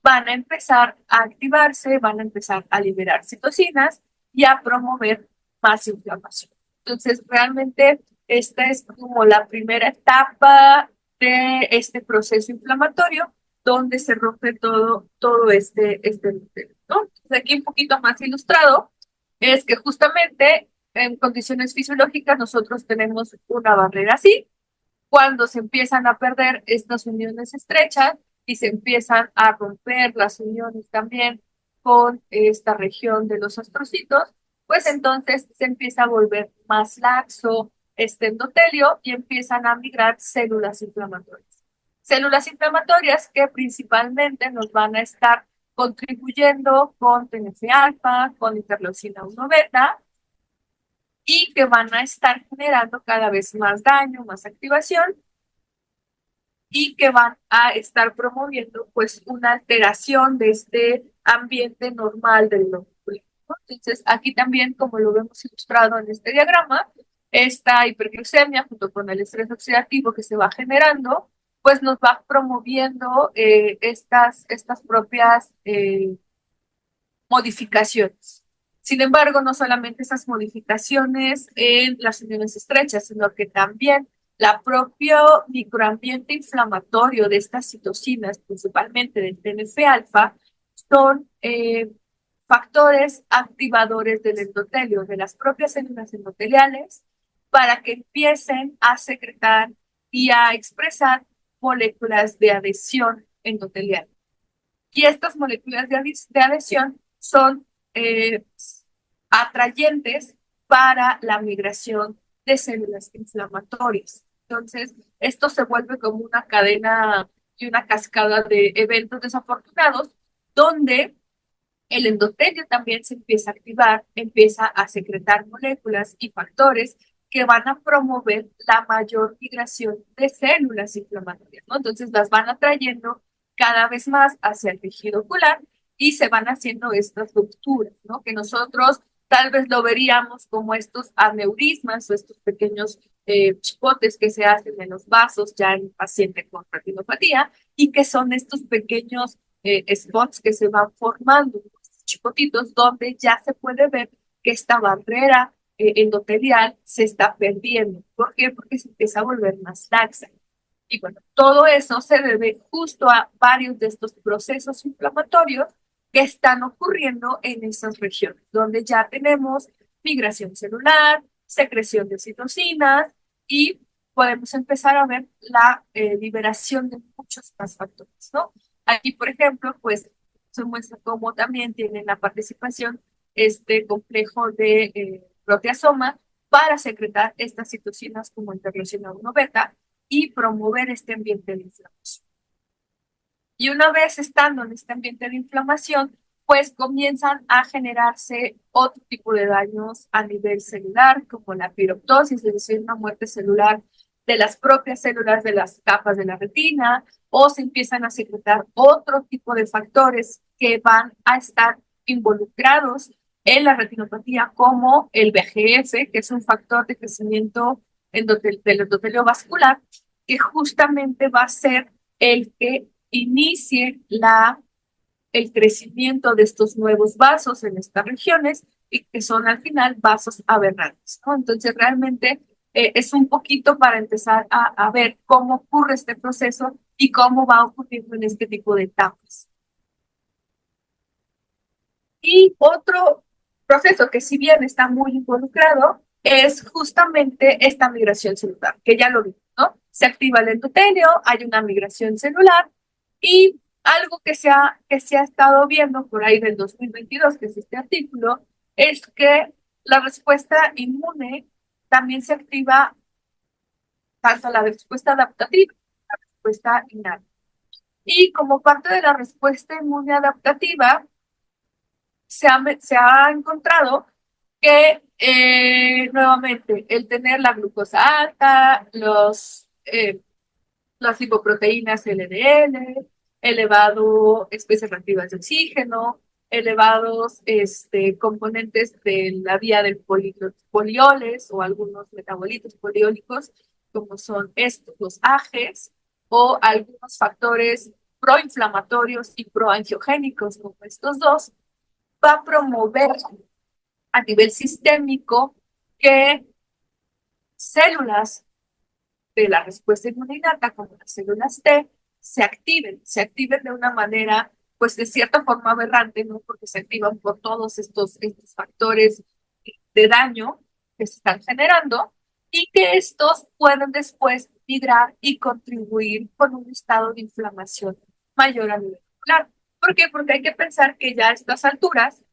van a empezar a activarse, van a empezar a liberar citocinas y a promover más inflamación. Entonces, realmente esta es como la primera etapa de este proceso inflamatorio donde se rompe todo este nivel, ¿no? Entonces, aquí un poquito más ilustrado es que justamente en condiciones fisiológicas nosotros tenemos una barrera así. Cuando se empiezan a perder estas uniones estrechas y se empiezan a romper las uniones también con esta región de los astrocitos, pues entonces se empieza a volver más laxo este endotelio y empiezan a migrar células inflamatorias. Células inflamatorias que principalmente nos van a estar contribuyendo con TNF-alfa, con interleucina 1 beta, y que van a estar generando cada vez más daño, más activación, y que van a estar promoviendo pues una alteración de este ambiente normal del lóbulo, ¿no? Entonces, aquí también, como lo vemos ilustrado en este diagrama, esta hiperglucemia junto con el estrés oxidativo que se va generando, pues nos va promoviendo estas propias modificaciones. Sin embargo, no solamente esas modificaciones en las uniones estrechas, sino que también la propio microambiente inflamatorio de estas citocinas, principalmente del TNF-alfa, son factores activadores del endotelio, de las propias células endoteliales, para que empiecen a secretar y a expresar moléculas de adhesión endotelial. Y estas moléculas de adhesión son eh, atrayentes para la migración de células inflamatorias. Entonces, esto se vuelve como una cadena y una cascada de eventos desafortunados donde el endotelio también se empieza a activar, empieza a secretar moléculas y factores que van a promover la mayor migración de células inflamatorias, ¿no? Entonces las van atrayendo cada vez más hacia el tejido ocular y se van haciendo estas rupturas, ¿no? Que nosotros tal vez lo veríamos como estos aneurismas o estos pequeños chipotes que se hacen en los vasos ya en paciente con retinopatía y que son estos pequeños spots que se van formando, chicotitos, donde ya se puede ver que esta barrera endotelial se está perdiendo. ¿Por qué? Porque se empieza a volver más laxa. Y bueno, todo eso se debe justo a varios de estos procesos inflamatorios que están ocurriendo en esas regiones, donde ya tenemos migración celular, secreción de citocinas y podemos empezar a ver la liberación de muchos más factores, ¿no? Aquí, por ejemplo, pues se muestra cómo también tienen la participación este complejo de proteasoma para secretar estas citocinas como interleucina 1 beta y promover este ambiente de inflamación. Y una vez estando en este ambiente de inflamación, pues comienzan a generarse otro tipo de daños a nivel celular, como la piroptosis, es decir, una muerte celular de las propias células de las capas de la retina, o se empiezan a secretar otro tipo de factores que van a estar involucrados en la retinopatía, como el VEGF, que es un factor de crecimiento del endotelio vascular, que justamente va a ser el que inicie el crecimiento de estos nuevos vasos en estas regiones y que son al final vasos aberrantes, ¿no? Entonces realmente es un poquito para empezar a ver cómo ocurre este proceso y cómo va ocurriendo en este tipo de etapas. Y otro proceso que si bien está muy involucrado es justamente esta migración celular, que ya lo vimos, ¿no? Se activa el endotelio, hay una migración celular y algo que se ha estado viendo por ahí del 2022, que es este artículo, es que la respuesta inmune también se activa tanto la respuesta adaptativa como la respuesta innata. Y como parte de la respuesta inmune adaptativa, se ha encontrado que nuevamente el tener la glucosa alta, las lipoproteínas LDL, elevado especies reactivas de oxígeno, elevados componentes de la vía del polioles o algunos metabolitos poliólicos, como son estos, los AGEs, o algunos factores proinflamatorios y proangiogénicos, como estos dos, va a promover a nivel sistémico que células de la respuesta inmunitaria, como las células T, se activen de una manera, pues de cierta forma aberrante, ¿no? Porque se activan por todos estos factores de daño que se están generando y que estos pueden después migrar y contribuir con un estado de inflamación mayor a nivel celular. ¿Por qué? Porque hay que pensar que ya a estas alturas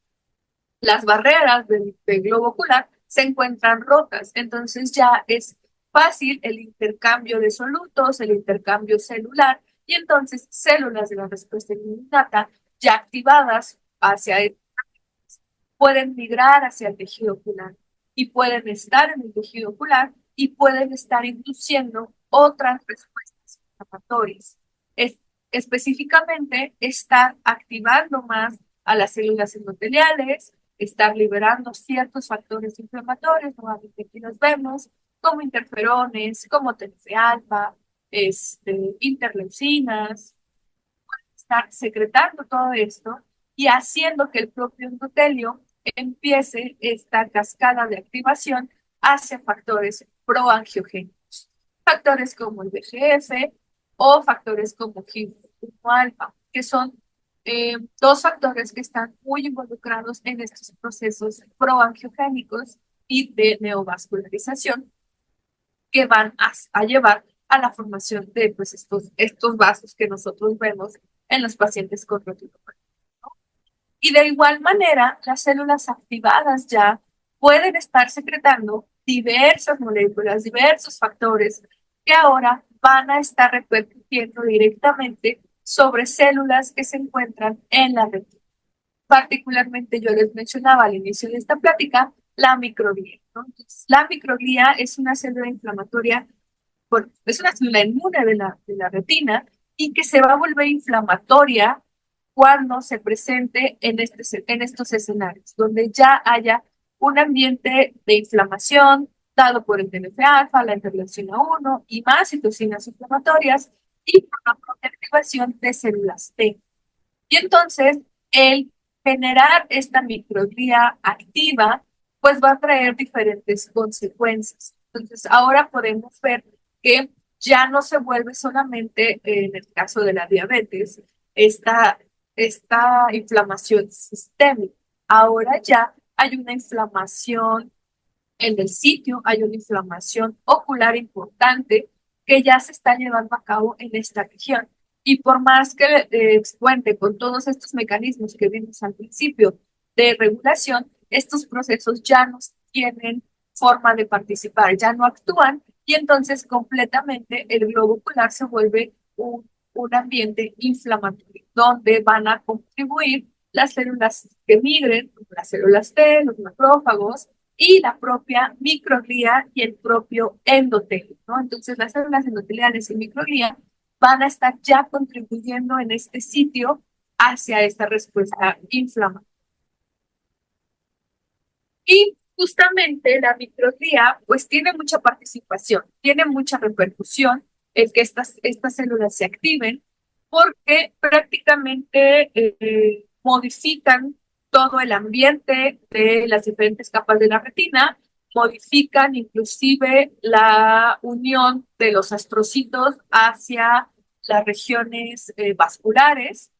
las barreras del globo ocular se encuentran rotas, entonces ya es fácil el intercambio de solutos, el intercambio celular, y entonces células de la respuesta inmunitaria ya activadas hacia el, pueden migrar hacia el tejido ocular y pueden estar en el tejido ocular y pueden estar induciendo otras respuestas inflamatorias. Es, específicamente, estar activando más a las células endoteliales, estar liberando ciertos factores inflamatorios, nuevamente aquí los vemos, como interferones, como TNF-alfa, interleucinas, estar secretando todo esto y haciendo que el propio endotelio empiece esta cascada de activación hacia factores proangiogénicos. Factores como el VEGF o factores como HIF-1 alfa, que son dos factores que están muy involucrados en estos procesos proangiogénicos y de neovascularización que van a llevar a la formación de pues, estos vasos que nosotros vemos en los pacientes con retinopatía. Y de igual manera, las células activadas ya pueden estar secretando diversas moléculas, diversos factores que ahora van a estar repercutiendo directamente sobre células que se encuentran en la retina. Particularmente yo les mencionaba al inicio de esta plática la microglía, ¿no? Entonces, la microglía es una célula inflamatoria, es una célula inmune de la retina y que se va a volver inflamatoria cuando se presente en estos escenarios, donde ya haya un ambiente de inflamación dado por el TNF-alfa, la interleucina 1 y más citocinas inflamatorias y por la propia activación de células T. Y entonces, el generar esta microglía activa, pues va a traer diferentes consecuencias. Entonces, ahora podemos ver que ya no se vuelve solamente, en el caso de la diabetes, esta, esta inflamación sistémica. Ahora ya hay una inflamación en el sitio, hay una inflamación ocular importante que ya se está llevando a cabo en esta región. Y por más que cuente con todos estos mecanismos que vimos al principio de regulación, estos procesos ya no tienen forma de participar, ya no actúan y entonces completamente el globo ocular se vuelve un ambiente inflamatorio, donde van a contribuir las células que migren, como las células T, los macrófagos, y la propia microglía y el propio endotelio, ¿no? Entonces, las células endoteliales y microglía van a estar ya contribuyendo en este sitio hacia esta respuesta inflamatoria. Y justamente la microglía, pues tiene mucha participación, tiene mucha repercusión en que estas células se activen porque prácticamente modifican todo el ambiente de las diferentes capas de la retina, modifican inclusive la unión de los astrocitos hacia las regiones vasculares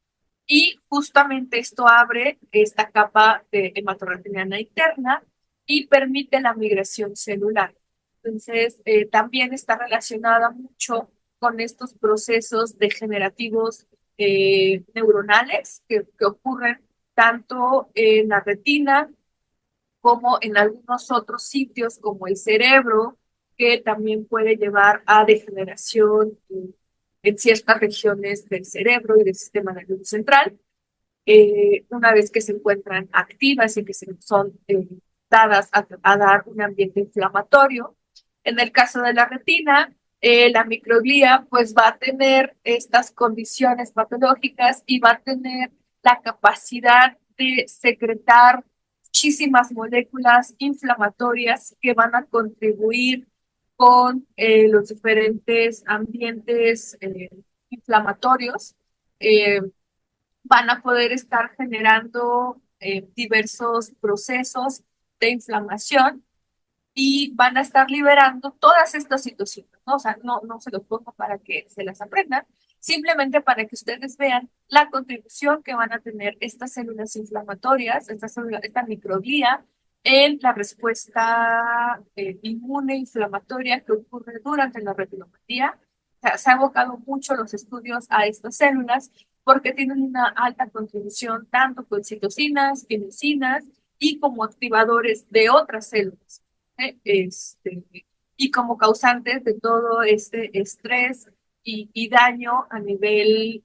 y justamente esto abre esta capa de hematorretiniana interna y permite la migración celular. Entonces, también está relacionada mucho con estos procesos degenerativos neuronales que ocurren tanto en la retina como en algunos otros sitios como el cerebro, que también puede llevar a degeneración en ciertas regiones del cerebro y del sistema nervioso central. Una vez que se encuentran activas y que son dadas a dar un ambiente inflamatorio. En el caso de la retina, la microglía pues va a tener estas condiciones patológicas y va a tener la capacidad de secretar muchísimas moléculas inflamatorias que van a contribuir con los diferentes ambientes inflamatorios van a poder estar generando diversos procesos de inflamación y van a estar liberando todas estas situaciones, ¿no? O sea, no se los pongo para que se las aprendan, simplemente para que ustedes vean la contribución que van a tener estas células inflamatorias, esta microglía, en la respuesta inmune inflamatoria que ocurre durante la retinopatía. O sea, se ha abocado mucho los estudios a estas células porque tienen una alta contribución tanto con citocinas, quinesinas y como activadores de otras células. Este, y como causantes de todo este estrés y daño a nivel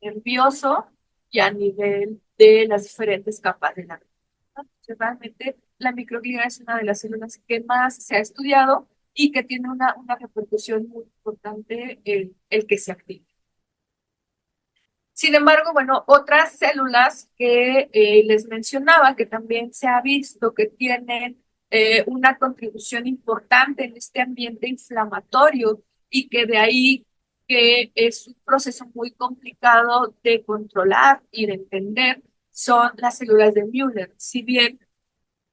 nervioso y a nivel de las diferentes capas de la vida. Entonces, realmente la microglía es una de las células que más se ha estudiado y que tiene una repercusión muy importante en el que se active. Sin embargo, bueno, otras células que les mencionaba, que también se ha visto que tienen una contribución importante en este ambiente inflamatorio y que de ahí que es un proceso muy complicado de controlar y de entender, son las células de Müller. Si bien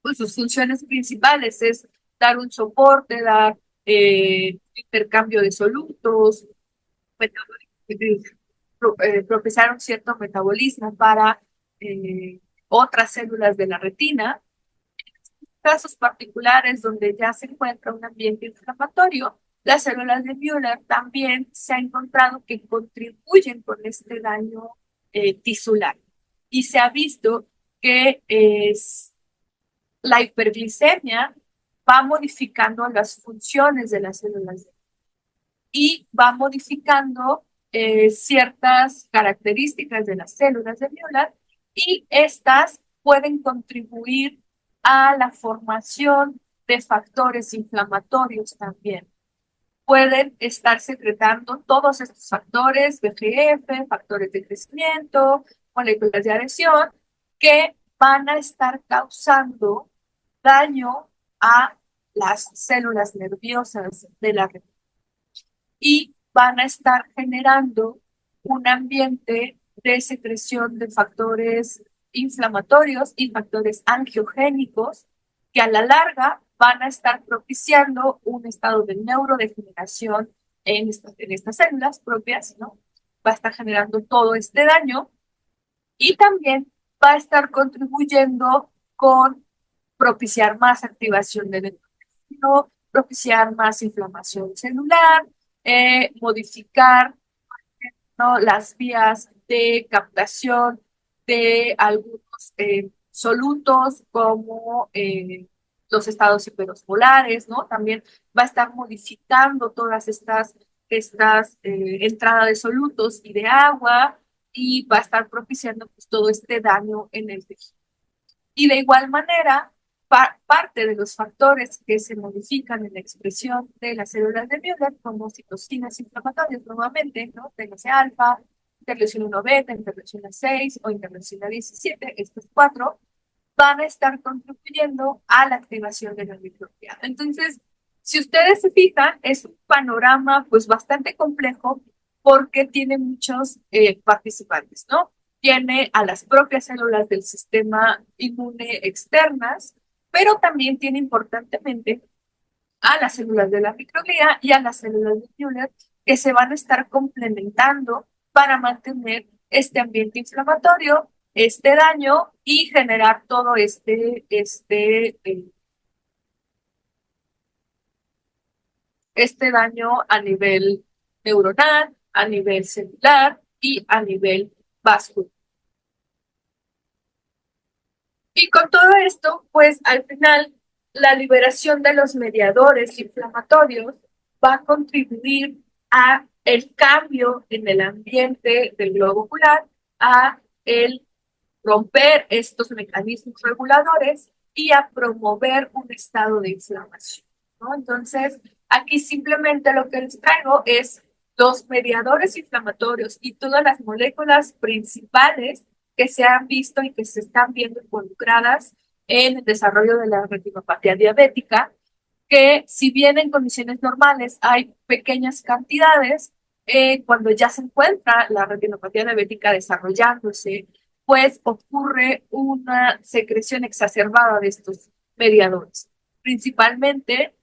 pues, sus funciones principales es dar un soporte, dar intercambio de solutos, propiciar un cierto metabolismo para eh, otras células de la retina. Casos particulares donde ya se encuentra un ambiente inflamatorio, las células de Müller también se ha encontrado que contribuyen con este daño tisular. Y se ha visto que la hiperglicemia va modificando las funciones de las células y va modificando ciertas características de las células de Müller y estas pueden contribuir a la formación de factores inflamatorios también. Pueden estar secretando todos estos factores, VEGF, factores de crecimiento, moléculas de adhesión, que van a estar causando daño a las células nerviosas de la retina y van a estar generando un ambiente de secreción de factores inflamatorios y factores angiogénicos que a la larga van a estar propiciando un estado de neurodegeneración en estas células propias, ¿no? Va a estar generando todo este daño y también va a estar contribuyendo con propiciar más activación del entorno, propiciar más inflamación celular, modificar, ¿no?, las vías de captación de algunos solutos como los estados hiperosmolares, ¿no? También va a estar modificando todas estas entradas de solutos y de agua y va a estar propiciando pues, todo este daño en el tejido. Y de igual manera, parte de los factores que se modifican en la expresión de las células de Müller, como citocinas inflamatorias nuevamente, ¿no? TNF-alfa, interleucina 1 beta, interleucina 6 o interleucina 17, estos cuatro, van a estar contribuyendo a la activación de la microglía. Entonces, si ustedes se fijan, es un panorama pues bastante complejo porque tiene muchos participantes, ¿no? Tiene a las propias células del sistema inmune externas, pero también tiene importantemente a las células de la microglía y a las células de Müller que se van a estar complementando para mantener este ambiente inflamatorio, este daño y generar todo este daño a nivel neuronal, a nivel celular y a nivel vascular. Y con todo esto, pues al final, la liberación de los mediadores inflamatorios va a contribuir a el cambio en el ambiente del globo ocular, a el romper estos mecanismos reguladores y a promover un estado de inflamación, ¿no? Entonces, aquí simplemente lo que les traigo es los mediadores inflamatorios y todas las moléculas principales que se han visto y que se están viendo involucradas en el desarrollo de la retinopatía diabética, que si bien en condiciones normales hay pequeñas cantidades, cuando ya se encuentra la retinopatía diabética desarrollándose, pues ocurre una secreción exacerbada de estos mediadores, principalmente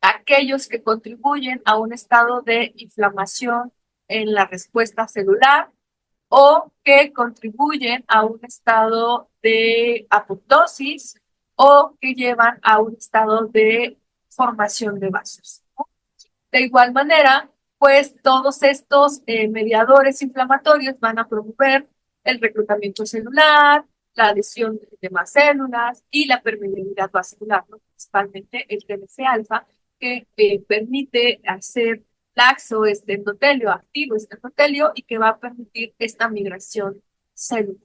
aquellos que contribuyen a un estado de inflamación en la respuesta celular o que contribuyen a un estado de apoptosis o que llevan a un estado de formación de vasos. De igual manera, pues todos estos mediadores inflamatorios van a promover el reclutamiento celular, la adhesión de más células y la permeabilidad vascular, ¿no? Principalmente el TNF-alfa, que permite hacer laxo este endotelio, activo este endotelio y que va a permitir esta migración celular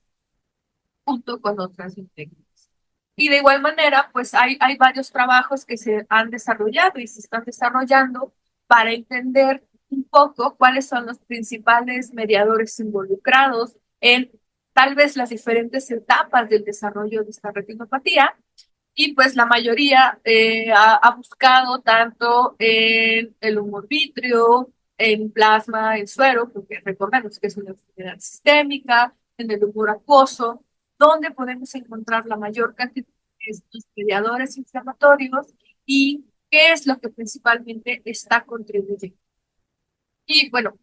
junto con otras integrantes. Y de igual manera, pues hay varios trabajos que se han desarrollado y se están desarrollando para entender un poco cuáles son los principales mediadores involucrados en tal vez las diferentes etapas del desarrollo de esta retinopatía. Y pues la mayoría ha buscado tanto en el humor vítreo, en plasma, en suero, porque recordemos que es una enfermedad sistémica, en el humor acuoso, donde podemos encontrar la mayor cantidad de estos mediadores inflamatorios y qué es lo que principalmente está contribuyendo. Y bueno,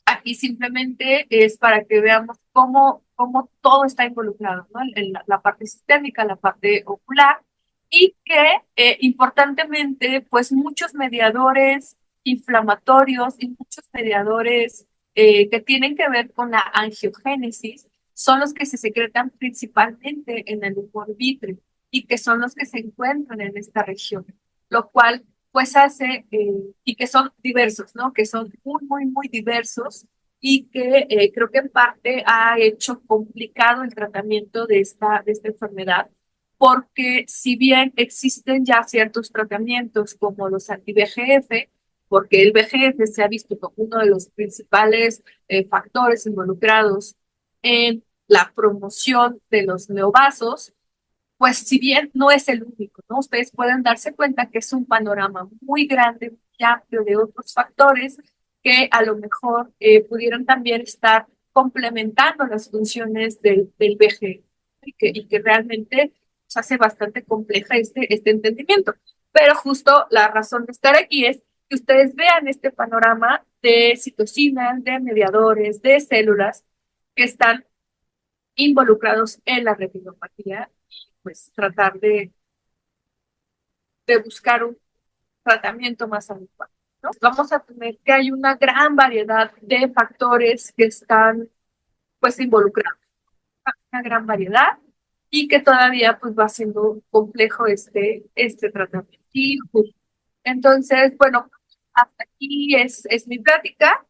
aquí simplemente es para que veamos cómo todo está involucrado, ¿no? En la parte sistémica, la parte ocular, y que importantemente, pues muchos mediadores inflamatorios y muchos mediadores que tienen que ver con la angiogénesis son los que se secretan principalmente en el humor vítreo y que son los que se encuentran en esta región, lo cual pues hace, y que son diversos, ¿no? Que son muy diversos y que creo que en parte ha hecho complicado el tratamiento de esta enfermedad, porque si bien existen ya ciertos tratamientos como los anti-VEGF, porque el VEGF se ha visto como uno de los principales factores involucrados en la promoción de los neovasos, pues si bien no es el único, ¿no? Ustedes pueden darse cuenta que es un panorama muy grande, muy amplio de otros factores que a lo mejor pudieran también estar complementando las funciones del VG y que realmente se hace bastante compleja este entendimiento. Pero justo la razón de estar aquí es que ustedes vean este panorama de citocinas, de mediadores, de células que están involucrados en la retinopatía, pues tratar de buscar un tratamiento más adecuado, ¿no? Vamos a tener que hay una gran variedad de factores que están pues involucrados, una gran variedad y que todavía pues va siendo complejo este tratamiento. Y justo. Entonces, bueno, hasta aquí es mi plática,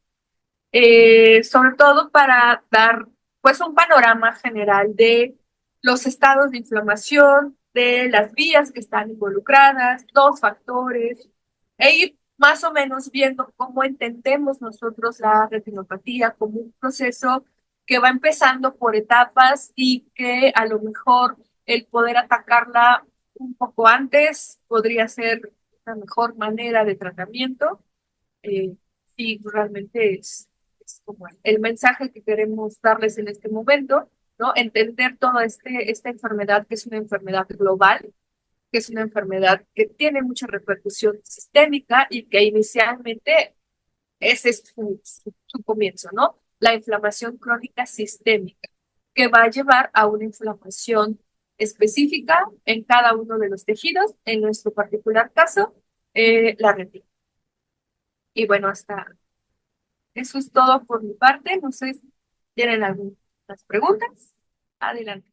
sobre todo para dar pues un panorama general de los estados de inflamación, de las vías que están involucradas, los factores, e ir más o menos viendo cómo entendemos nosotros la retinopatía como un proceso que va empezando por etapas y que a lo mejor el poder atacarla un poco antes podría ser una mejor manera de tratamiento. Eh, y realmente es como el mensaje que queremos darles en este momento, ¿no? Entender toda esta enfermedad, que es una enfermedad global, que es una enfermedad que tiene mucha repercusión sistémica y que inicialmente ese es su comienzo, ¿no? La inflamación crónica sistémica, que va a llevar a una inflamación específica en cada uno de los tejidos, en nuestro particular caso, la retina. Y bueno, hasta eso es todo por mi parte. No sé si tienen algunas preguntas. Adelante.